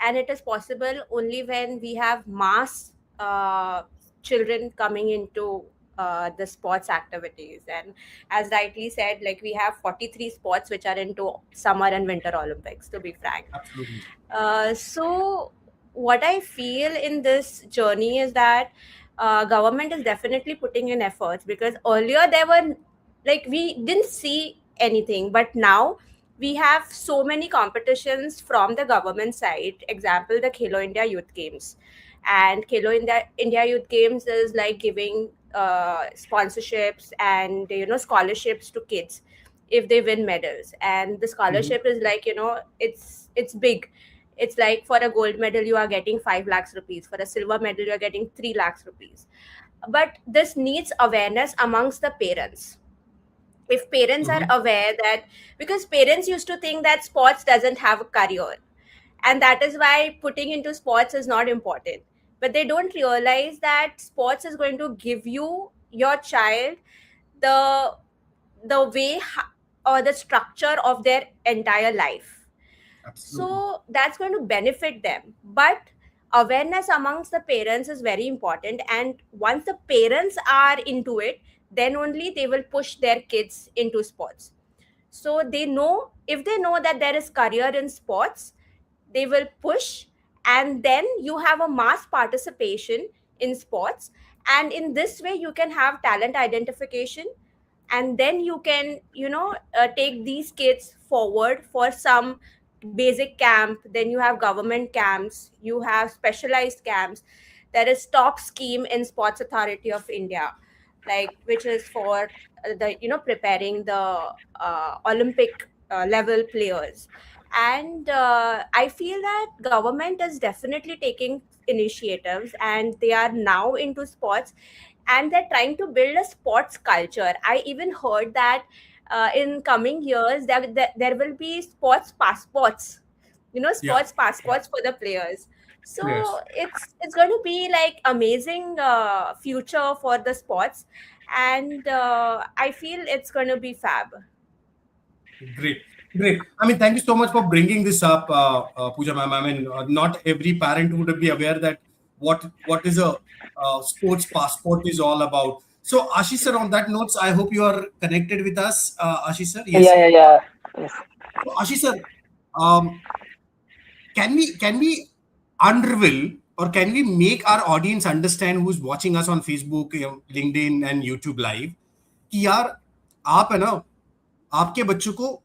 Speaker 2: and it is possible only when we have mass children coming into the sports activities. And as rightly said, like, we have 43 sports which are into summer and winter Olympics, to be frank.
Speaker 1: Absolutely.
Speaker 2: So what I feel in this journey is that government is definitely putting in efforts, because earlier there were, like, we didn't see anything, but now we have so many competitions from the government side. Example, the Khelo India Youth Games. And Khelo India Youth Games is like giving sponsorships and scholarships to kids if they win medals. And the scholarship is like, it's big. It's like, for a gold medal you are getting 5 lakhs rupees, for a silver medal you are getting 3 lakhs rupees. But this needs awareness amongst the parents. If parents are aware that, because parents used to think that sports doesn't have a career, and that is why putting into sports is not important, but they don't realize that sports is going to give you, your child, the way or the structure of their entire life.
Speaker 1: Absolutely.
Speaker 2: So that's going to benefit them. But awareness amongst the parents is very important, and once the parents are into it, then only they will push their kids into sports. So they know, if they know that there is career in sports, they will push, and then you have a mass participation in sports, and in this way you can have talent identification, and then you can take these kids forward for some basic camp. Then you have government camps, you have specialized camps. There is top scheme in Sports Authority of India, like, which is for the preparing the Olympic level players. And I feel that government is definitely taking initiatives, and they are now into sports, and they're trying to build a sports culture. I even heard that in coming years there will be sports passports, sports passports for the players. So it's going to be like amazing future for the sports, and I feel it's going to be fab.
Speaker 1: Great. I mean, thank you so much for bringing this up, Pooja ma'am. I mean, not every parent would be aware that what is a sports passport is all about. So, Ashish sir, on that notes, I hope you are connected with us, Ashish sir. Yes.
Speaker 3: Yeah. Yes.
Speaker 1: So, Ashish sir, can we unravel, or can we make our audience understand, who's watching us on Facebook, LinkedIn and YouTube live, कि यार आप है ना, आपके बच्चों को,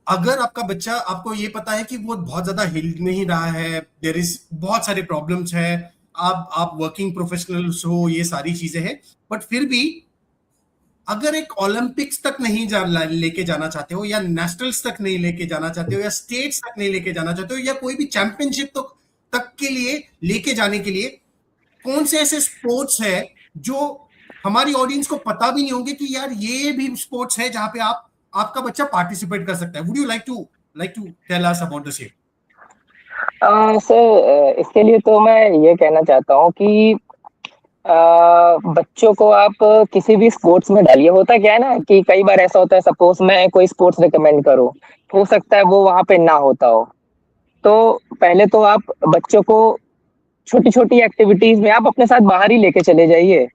Speaker 1: अगर आपका बच्चा, आपको ये पता है कि वो बहुत ज्यादा हिल नहीं रहा है, देयर इज बहुत सारे प्रॉब्लम्स है, आप वर्किंग प्रोफेशनल्स हो, ये सारी चीजें हैं, बट फिर भी अगर एक ओलंपिक्स तक नहीं लेके जाना चाहते हो, या नेशनल्स तक नहीं लेके जाना चाहते हो, या स्टेट्स तक नहीं लेके जाना चाहते हो, या कोई भी चैंपियनशिप तक के लिए लेके जाने के लिए कौन से ऐसे स्पोर्ट्स है जो हमारी ऑडियंस को पता भी नहीं होंगे कि यार ये भी स्पोर्ट्स है जहां पे आपका बच्चा पार्टिसिपेट कर सकता है? Would you like to tell us about the same?
Speaker 3: Sir, इसके लिए तो मैं ये कहना चाहता हूँ कि बच्चों को आप किसी भी स्पोर्ट्स में डालिए। होता क्या है ना कि कई बार ऐसा होता है, सपोज मैं कोई स्पोर्ट्स रिकमेंड करूँ, हो सकता है वो वहां पे ना होता हो। तो पहले तो आप बच्चों को छोटी छोटी एक्टिविटीज में आप अपने साथ बाहर ही लेके चले जाइए।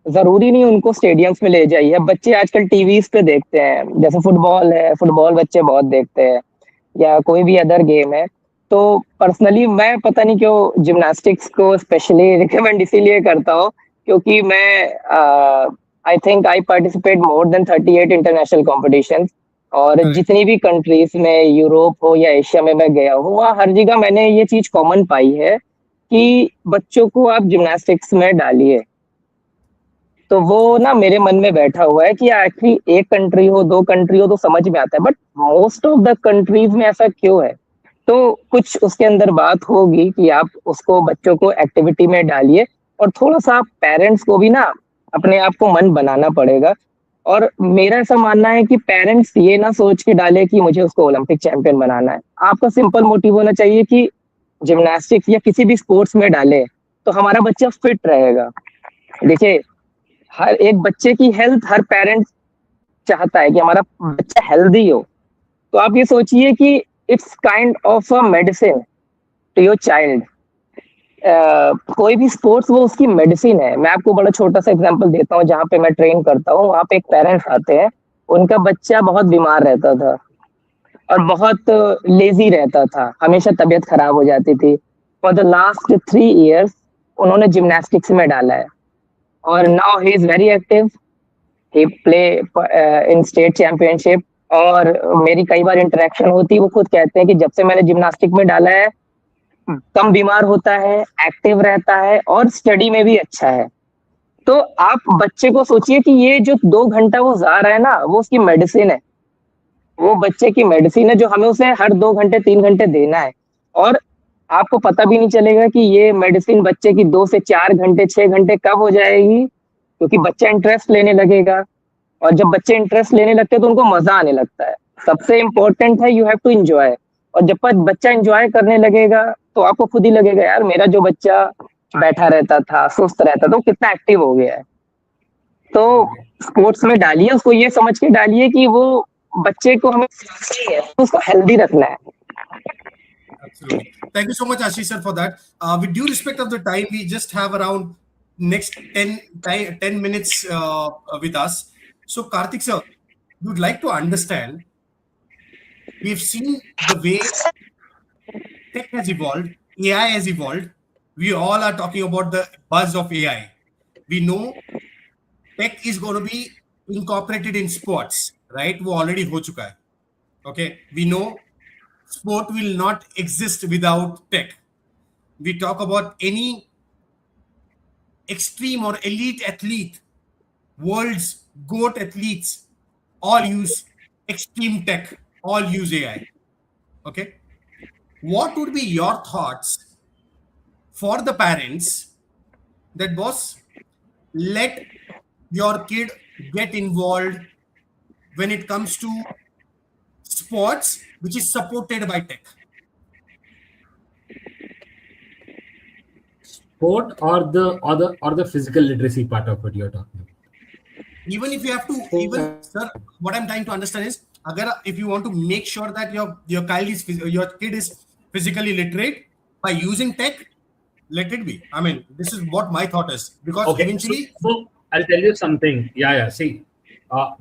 Speaker 3: जरूरी नहीं उनको स्टेडियम्स में ले जाइए। बच्चे आजकल टीवीज पे देखते हैं, जैसे फुटबॉल है, फुटबॉल बच्चे बहुत देखते हैं, या कोई भी अदर गेम है। तो पर्सनली मैं पता नहीं क्यों जिम्नास्टिक्स को स्पेशली रिकमेंड इसीलिए करता हूँ, क्योंकि मैं I think I participate more than 38 international competition, और जितनी भी कंट्रीज में, यूरोप हो या एशिया में मैं गया हूँ, वहाँ हर जगह मैंने ये चीज कॉमन पाई है कि बच्चों को आप जिम्नास्टिक्स में डालिए। तो वो ना मेरे मन में बैठा हुआ है कि आखिर एक कंट्री हो, दो कंट्री हो तो समझ में आता है, but most of the countries में ऐसा क्यों है? तो कुछ उसके अंदर बात होगी कि आप उसको, बच्चों को एक्टिविटी में डालिए, और थोड़ा सा पेरेंट्स को भी ना अपने आप को मन बनाना पड़ेगा। और मेरा ऐसा मानना है कि पेरेंट्स ये ना सोच के डाले कि मुझे उसको ओलंपिक चैंपियन बनाना है। आपका सिंपल मोटिव होना चाहिए कि जिम्नास्टिक्स या किसी भी स्पोर्ट्स में डाले तो हमारा बच्चा फिट रहेगा। देखिए, हर एक बच्चे की हेल्थ हर पेरेंट चाहता है कि हमारा बच्चा हेल्दी हो। तो आप ये सोचिए कि it's kind of a medicine to your child. कोई भी स्पोर्ट्स वो उसकी मेडिसिन है। मैं आपको बड़ा छोटा सा एग्जांपल देता हूँ, जहाँ पे मैं ट्रेन करता हूँ वहाँ पे एक पेरेंट्स आते हैं, उनका बच्चा बहुत बीमार रहता था और बहुत लेजी रहता था, हमेशा तबीयत खराब हो जाती थी। फॉर द लास्ट 3 years उन्होंने जिम्नास्टिक्स में डाला है, और now he is very active, he play in state championship. और मेरी कई बार इंटरेक्शन होती है, वो खुद कहते हैं कि जब से मैंने जिम्नास्टिक में डाला है, कम बीमार होता है, एक्टिव रहता है, और स्टडी में भी अच्छा है। तो आप बच्चे को सोचिए कि ये जो 2 घंटा वो जा रहा है ना, वो उसकी मेडिसिन है, वो बच्चे की मेडिसिन है, जो हमें उसे हर 2 घंटे 3 घंटे देना है। और आपको पता भी नहीं चलेगा कि ये मेडिसिन बच्चे की 2 से 4 घंटे 6 घंटे कब हो जाएगी, क्योंकि बच्चा इंटरेस्ट लेने लगेगा। और जब बच्चे इंटरेस्ट लेने लगते हैं तो उनको मजा आने लगता है। सबसे इम्पोर्टेंट है यू हैव टू एंजॉय। और जब तक बच्चा एंजॉय करने लगेगा तो आपको खुद ही लगेगा, यार मेरा जो बच्चा बैठा रहता था, सुस्त रहता था, वो कितना एक्टिव हो गया है। तो स्पोर्ट्स में डालिए, उसको ये समझ के डालिए कि वो बच्चे को हमें उसको हेल्दी रखना है।
Speaker 1: Absolutely. Thank you so much, Ashish sir, for that. With due respect of the time, we just have around next 10 minutes with us. So, Karthik sir, we would like to understand, we've seen the way tech has evolved, AI has evolved. We all are talking about the buzz of AI. We know tech is going to be incorporated in sports, right? वो already हो चुका है. Okay, we know sport will not exist without tech. We talk about any extreme or elite athlete, world's GOAT athletes, all use extreme tech, all use AI. Okay. What would be your thoughts for the parents that, boss, let your kid get involved when it comes to sports which is supported by tech?
Speaker 4: Sport or the physical literacy part of what you're talking about?
Speaker 1: Even if you have to, even sir, what I'm trying to understand is, if you want to make sure that your kid is physically literate by using tech, let it be. I mean, this is what my thought is, because
Speaker 4: Okay,
Speaker 1: eventually,
Speaker 4: so I'll tell you something. Yeah. See,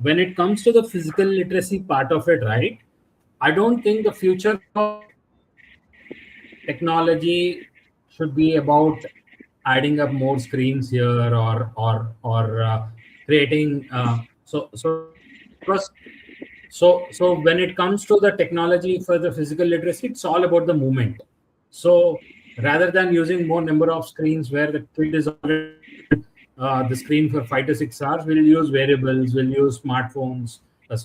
Speaker 4: when it comes to the physical literacy part of it, right? I don't think the future of technology should be about adding up more screens here or creating. So when it comes to the technology for the physical literacy, it's all about the movement. So rather than using more number of screens where the kid is already the screen for 5 to 6 hours, we'll use variables, we'll use smartphones, we'll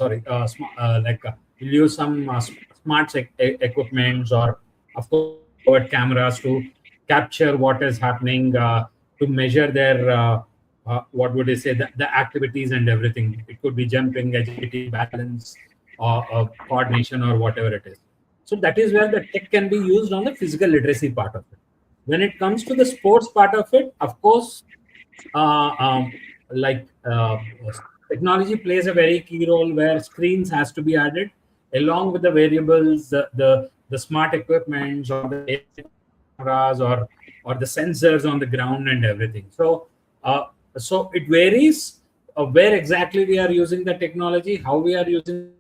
Speaker 4: use some smart equipments, or of course high powered cameras to capture what is happening, to measure their what would I say, the activities and everything. It could be jumping, agility, balance, or coordination, or whatever it is. So that is where the tech can be used on the physical literacy part of it. When it comes to the sports part of it, of course, uh, um, like technology plays a very key role, where screens has to be added along with the variables, the smart equipments, or the AI cameras, or the sensors on the ground and everything. So it varies where exactly we are using the technology, how we are using the technology,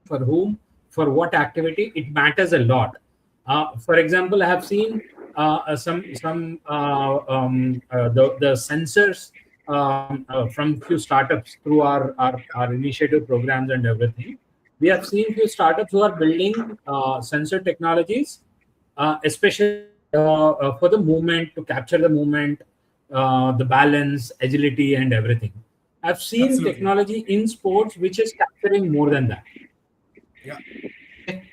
Speaker 4: for whom, for what activity. It matters a lot. For example, I have seen the sensors from few startups through our initiative programs and everything. We have seen few startups who are building sensor technologies, especially for the movement, to capture the movement, the balance, agility, and everything. I've seen
Speaker 1: Absolutely.
Speaker 4: technology in sports which is capturing more than that.
Speaker 1: Yeah.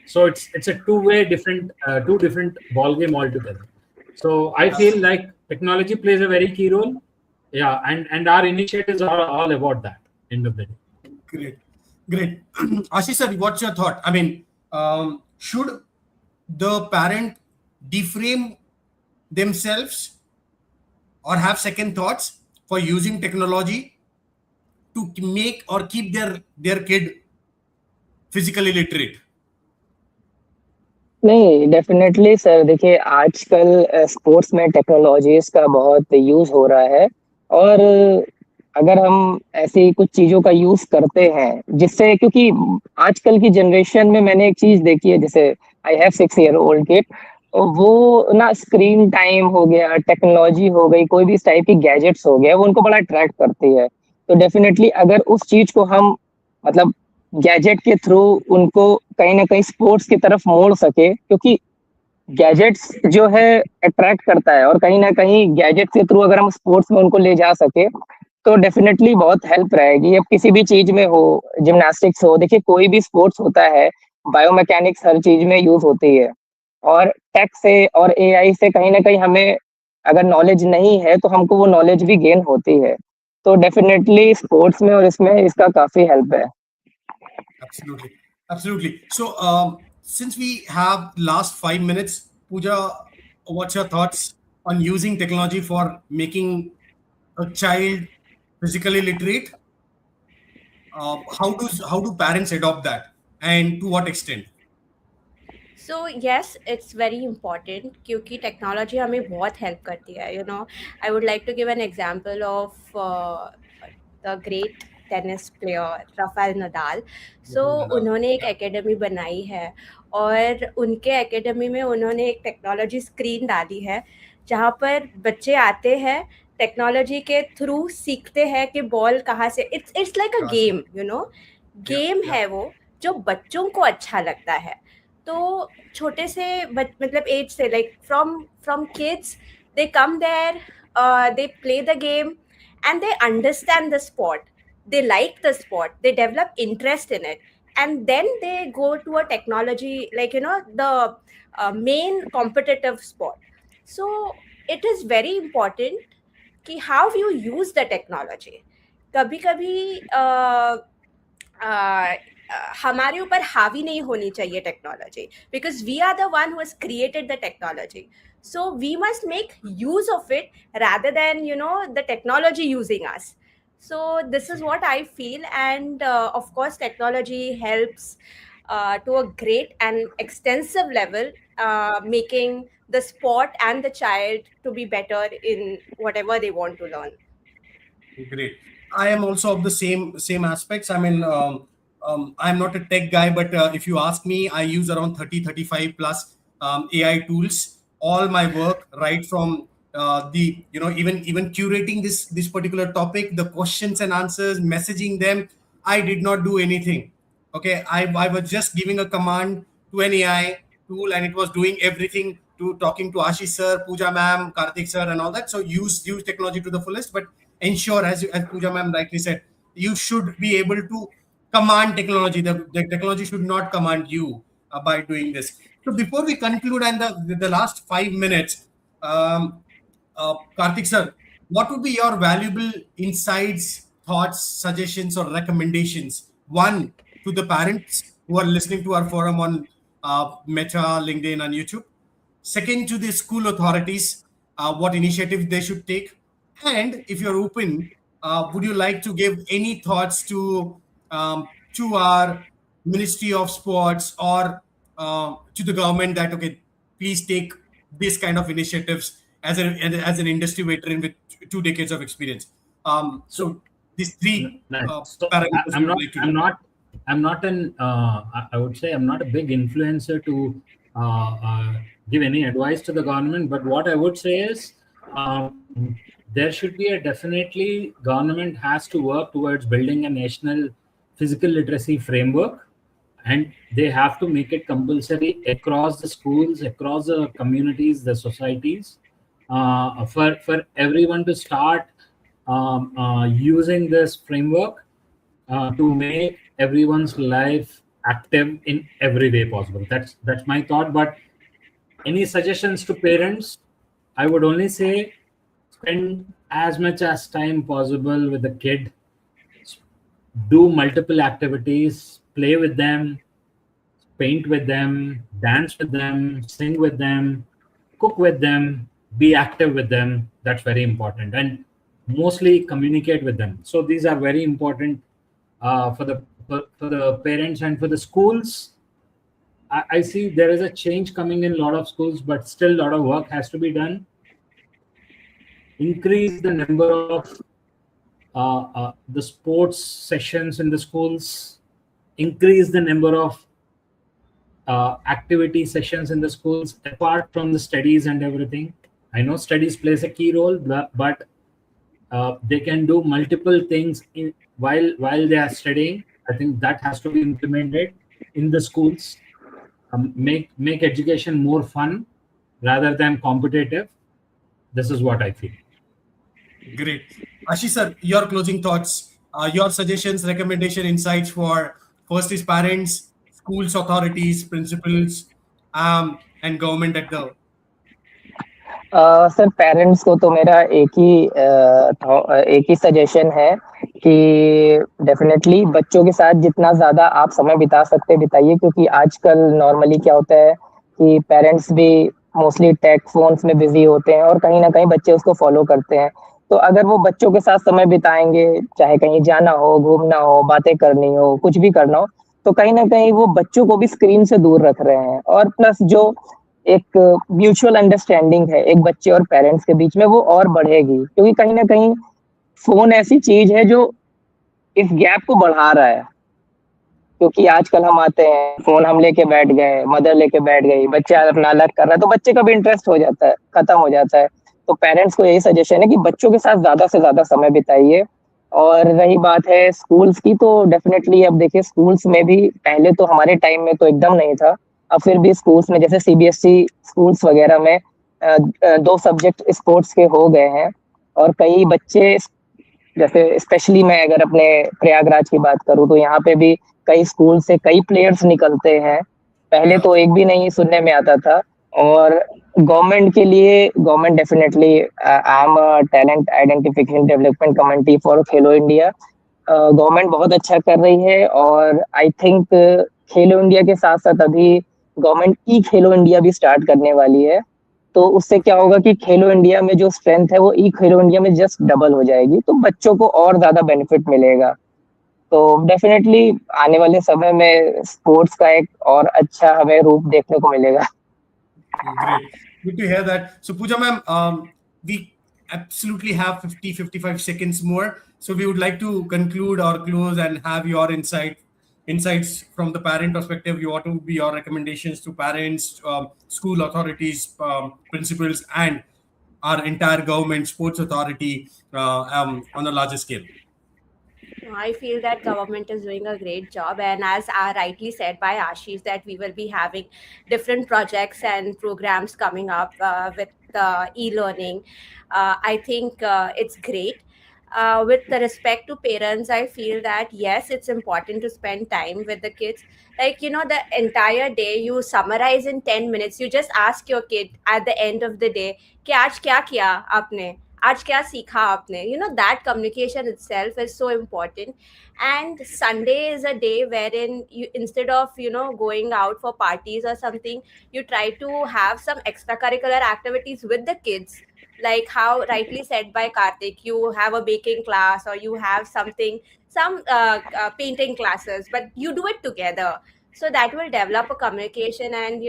Speaker 4: So it's a two different ball game altogether. So I feel like technology plays a very key role. Yeah, and our initiatives are all about that. End of the day.
Speaker 1: Great. Great. Ashish sir, what's your thought? I mean, should the parent deframe themselves or have second thoughts for using technology to make or keep their kid physically literate?
Speaker 3: नहीं, definitely sir, देखिए आजकल sports में technologies का बहुत use हो रहा है। और अगर हम ऐसी कुछ चीजों का यूज करते हैं जिससे, क्योंकि आजकल की जनरेशन में मैंने एक चीज देखी है, जैसे I have 6 year old kid, वो ना स्क्रीन टाइम हो गया, टेक्नोलॉजी हो गई, कोई भी इस टाइप की गैजेट्स हो गया, वो उनको बड़ा अट्रैक्ट करती है। तो डेफिनेटली अगर उस चीज को हम, मतलब गैजेट के थ्रू उनको कहीं ना कहीं स्पोर्ट्स की तरफ मोड़ सके, क्योंकि गैजेट्स जो है अट्रैक्ट करता है, और कहीं ना कहीं गैजेट के थ्रू अगर हम स्पोर्ट्स में उनको ले जा सके तो डेफिनेटली बहुत हेल्प रहेगी। अब किसी भी चीज में हो, जिम्नास्टिक्स हो, देखिए कोई भी स्पोर्ट्स होता है, बायोमैकेनिक्स हर चीज में यूज होती है। और टेक से और एआई से कहीं ना कहीं हमें अगर नॉलेज नहीं है तो हमको वो नॉलेज भी गेन होती है। तो डेफिनेटली स्पोर्ट्स में और इसमें इसका काफी हेल्प है।
Speaker 1: Absolutely. Absolutely. So, since we have last 5 minutes, Pooja, what's your thoughts on using technology for making a child physically literate? How do parents adopt that, and to what extent?
Speaker 2: So yes, it's very important क्योंकि technology हमें बहुत help करती है। I would like to give an example of the great tennis player Rafael Nadal. So उन्होंने एक academy बनाई है, और उनके एकेडमी में उन्होंने एक टेक्नोलॉजी स्क्रीन डाली है जहाँ पर बच्चे आते हैं, टेक्नोलॉजी के थ्रू सीखते हैं कि बॉल कहाँ से, it's like a game, game है वो, जो बच्चों को अच्छा लगता है। तो छोटे से मतलब एज से, like from kids, they come there, they play the game and they understand the sport, they like the sport, they develop interest in it, and then they go to a technology, like the main competitive sport. So it is very important कि how you use the technology. कभी कभी हमारे ऊपर हावी नहीं होनी चाहिए technology, because we are the one who has created the technology. So we must make use of it rather than the technology using us. So this is what I feel, and of course technology helps to a great and extensive level, making the sport and the child to be better in whatever they want to learn.
Speaker 1: Great. I am also of the same aspects. I mean, I'm not a tech guy, but if you ask me, I use around 35 plus AI tools. All my work, right from the even curating this particular topic, the questions and answers, messaging them, I did not do anything. Okay, I was just giving a command to an AI tool, and it was doing everything, to talking to Ashish sir, Pooja ma'am, Karthik sir, and all that. So use technology to the fullest. But ensure, as Pooja ma'am rightly said, you should be able to command technology. The technology should not command you by doing this. So before we conclude and the last 5 minutes, Karthik sir, what would be your valuable insights, thoughts, suggestions, or recommendations? One, to the parents who are listening to our forum on Meta, LinkedIn, and YouTube. Second, to the school authorities, what initiative they should take. And if you're open, would you like to give any thoughts to our Ministry of Sports or to the government that, okay, please take this kind of initiatives as an industry veteran with 2 decades of experience. So these three
Speaker 4: Nice. So
Speaker 1: parameters we would like to do.
Speaker 4: I'm not an. I would say I'm not a big influencer to give any advice to the government. But what I would say is, there should be a definitely government has to work towards building a national physical literacy framework, and they have to make it compulsory across the schools, across the communities, the societies, for everyone to start using this framework to make everyone's life active in every way possible. That's my thought. But any suggestions to parents? I would only say spend as much as time possible with the kid. Do multiple activities, play with them, paint with them, dance with them, sing with them, cook with them, be active with them. That's very important. And mostly communicate with them. So these are very important for the parents and for the schools. I see there is a change coming in a lot of schools, but still a lot of work has to be done. Increase the number of the sports sessions in the schools. Increase the number of activity sessions in the schools apart from the studies and everything. I know studies plays a key role, but they can do multiple things while they are studying. I think that has to be implemented in the schools. Make education more fun rather than competitive. This is what I feel.
Speaker 1: Great. Ashish sir, your closing thoughts, your suggestions, recommendation, insights for first is parents, schools, authorities, principals, and government at the.
Speaker 3: Sir parents को तो मेरा एक ही suggestion है कि definitely बच्चों के साथ जितना ज़्यादा आप समय बिता सकते बिताइए, क्योंकि आजकल नॉर्मली क्या होता है कि पेरेंट्स भी मोस्टली टेक फोन्स में बिजी होते हैं और कहीं ना कहीं बच्चे उसको फॉलो करते हैं। तो अगर वो बच्चों के साथ समय बिताएंगे, चाहे कहीं जाना हो, घूमना हो, बातें करनी हो, कुछ भी करना हो, तो कहीं ना कहीं वो बच्चों को भी स्क्रीन से दूर रख रहे हैं। और प्लस जो एक म्यूचुअल अंडरस्टैंडिंग है एक बच्चे और पेरेंट्स के बीच में, वो और बढ़ेगी, क्योंकि कहीं ना कहीं फोन ऐसी चीज है जो इस गैप को बढ़ा रहा है। क्योंकि आजकल हम आते हैं, फोन हम लेके बैठ गए, मदर लेके बैठ गई, बच्चा अपना अलग कर रहा है, तो बच्चे का भी इंटरेस्ट हो जाता है, खत्म हो जाता है। तो पेरेंट्स को यही सजेशन है कि बच्चों के साथ ज्यादा से ज्यादा समय बिताइए। और रही बात है स्कूल्स की, तो डेफिनेटली अब देखिए स्कूल्स में भी पहले तो हमारे टाइम में तो एकदम नहीं था, अब फिर भी स्कूल्स में जैसे सीबीएसई स्कूल्स वगैरह में 2 सब्जेक्ट स्पोर्ट्स के हो गए हैं। और कई बच्चे, जैसे स्पेशली मैं अगर अपने प्रयागराज की बात करूं, तो यहाँ पे भी कई स्कूल से कई प्लेयर्स निकलते हैं, पहले तो एक भी नहीं सुनने में आता था। और गवर्नमेंट के लिए, government definitely I am talent identification development committee for Khelo India, government बहुत अच्छा कर रही है। और आई थिंक खेलो इंडिया के साथ साथ अभी गवर्नमेंट ई खेलो इंडिया भी स्टार्ट करने वाली है। तो उससे क्या होगा कि खेलो इंडिया में जो स्ट्रेंथ है वो ई खेलो इंडिया में जस्ट डबल हो जाएगी, तो बच्चों को और ज्यादा बेनिफिट मिलेगा। तो डेफिनेटली आने वाले समय में स्पोर्ट्स का एक और अच्छा हमें रूप देखने को मिलेगा।
Speaker 1: Great. Good to hear that. So Pooja ma'am, we absolutely have 55 seconds more. So we would like to conclude or close and have your insights from the parent perspective. What would be your recommendations to parents, school authorities, principals, and our entire government sports authority on a larger scale?
Speaker 2: I feel that government is doing a great job, and as rightly said by Ashish, that we will be having different projects and programs coming up with e-learning. I think it's great. with the respect to parents, I feel that yes, it's important to spend time with the kids. Like, the entire day you summarize in 10 minutes. You just ask your kid at the end of the day, कि आज क्या किया आपने, आज क्या सीखा आपने. That communication itself is so important. And Sunday is a day wherein you, instead of going out for parties or something, you try to have some extracurricular activities with the kids, like how rightly said by Karthik, you have a baking class or you have something, some painting classes, but you do it together. So that will develop a communication, and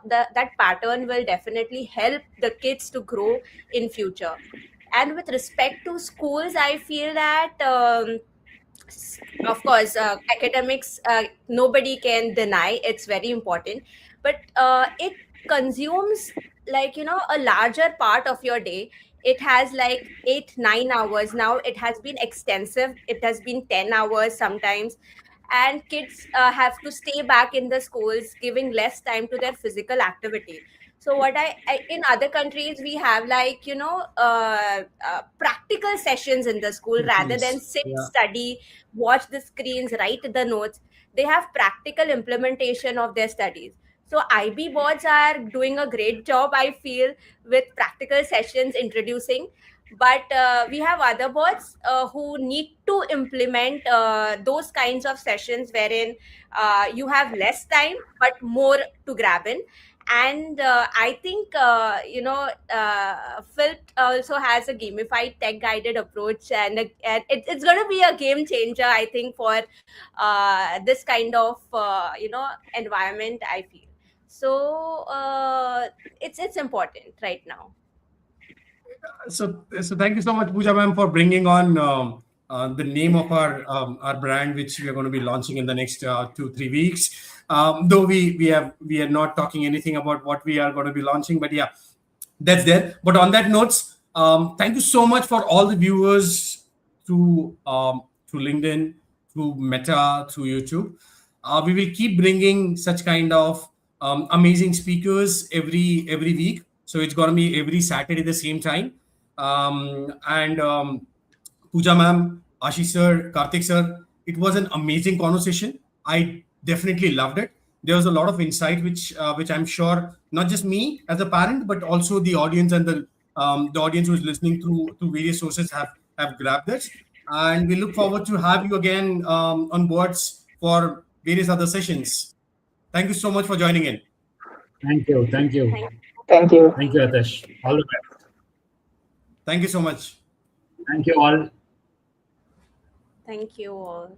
Speaker 2: that pattern will definitely help the kids to grow in future. And with respect to schools, I feel that of course academics, nobody can deny it's very important, but it consumes, like, a larger part of your day. It has like 8-9 hours. Now it has been extensive, it has been 10 hours sometimes. And kids have to stay back in the schools, giving less time to their physical activity. So what I in other countries, we have, like, practical sessions in the school, rather than
Speaker 1: Please.
Speaker 2: sit,
Speaker 1: Yeah.
Speaker 2: study, watch the screens, write the notes. They have practical implementation of their studies. So IB boards are doing a great job, I feel, with practical sessions introducing. But we have other boards who need to implement those kinds of sessions wherein you have less time but more to grab in. And I think Phylpt also has a gamified tech guided approach, and it's going to be a game changer, I think, for this kind of environment, I feel. So it's important right now.
Speaker 1: So thank you so much, Pooja ma'am, for bringing on the name of our brand, which we are going to be launching in the next 2-3 weeks. Though we are not talking anything about what we are going to be launching, but yeah, that's there. But on that notes, thank you so much for all the viewers through LinkedIn, through Meta, through YouTube. We will keep bringing such kind of amazing speakers every week. So it's going to be every Saturday the same time. And Pooja ma'am, Ashish sir, Karthik sir, it was an amazing conversation. I definitely loved it. There was a lot of insight, which I'm sure not just me as a parent, but also the audience and the audience who is listening through various sources have grabbed it. And we look forward to have you again on boards for various other sessions. Thank you so much for joining in.
Speaker 4: Thank you. Thank you.
Speaker 3: Thank you.
Speaker 4: Thank you, Atishh. All the best.
Speaker 1: Thank you so much.
Speaker 4: Thank you all.
Speaker 2: Thank you all.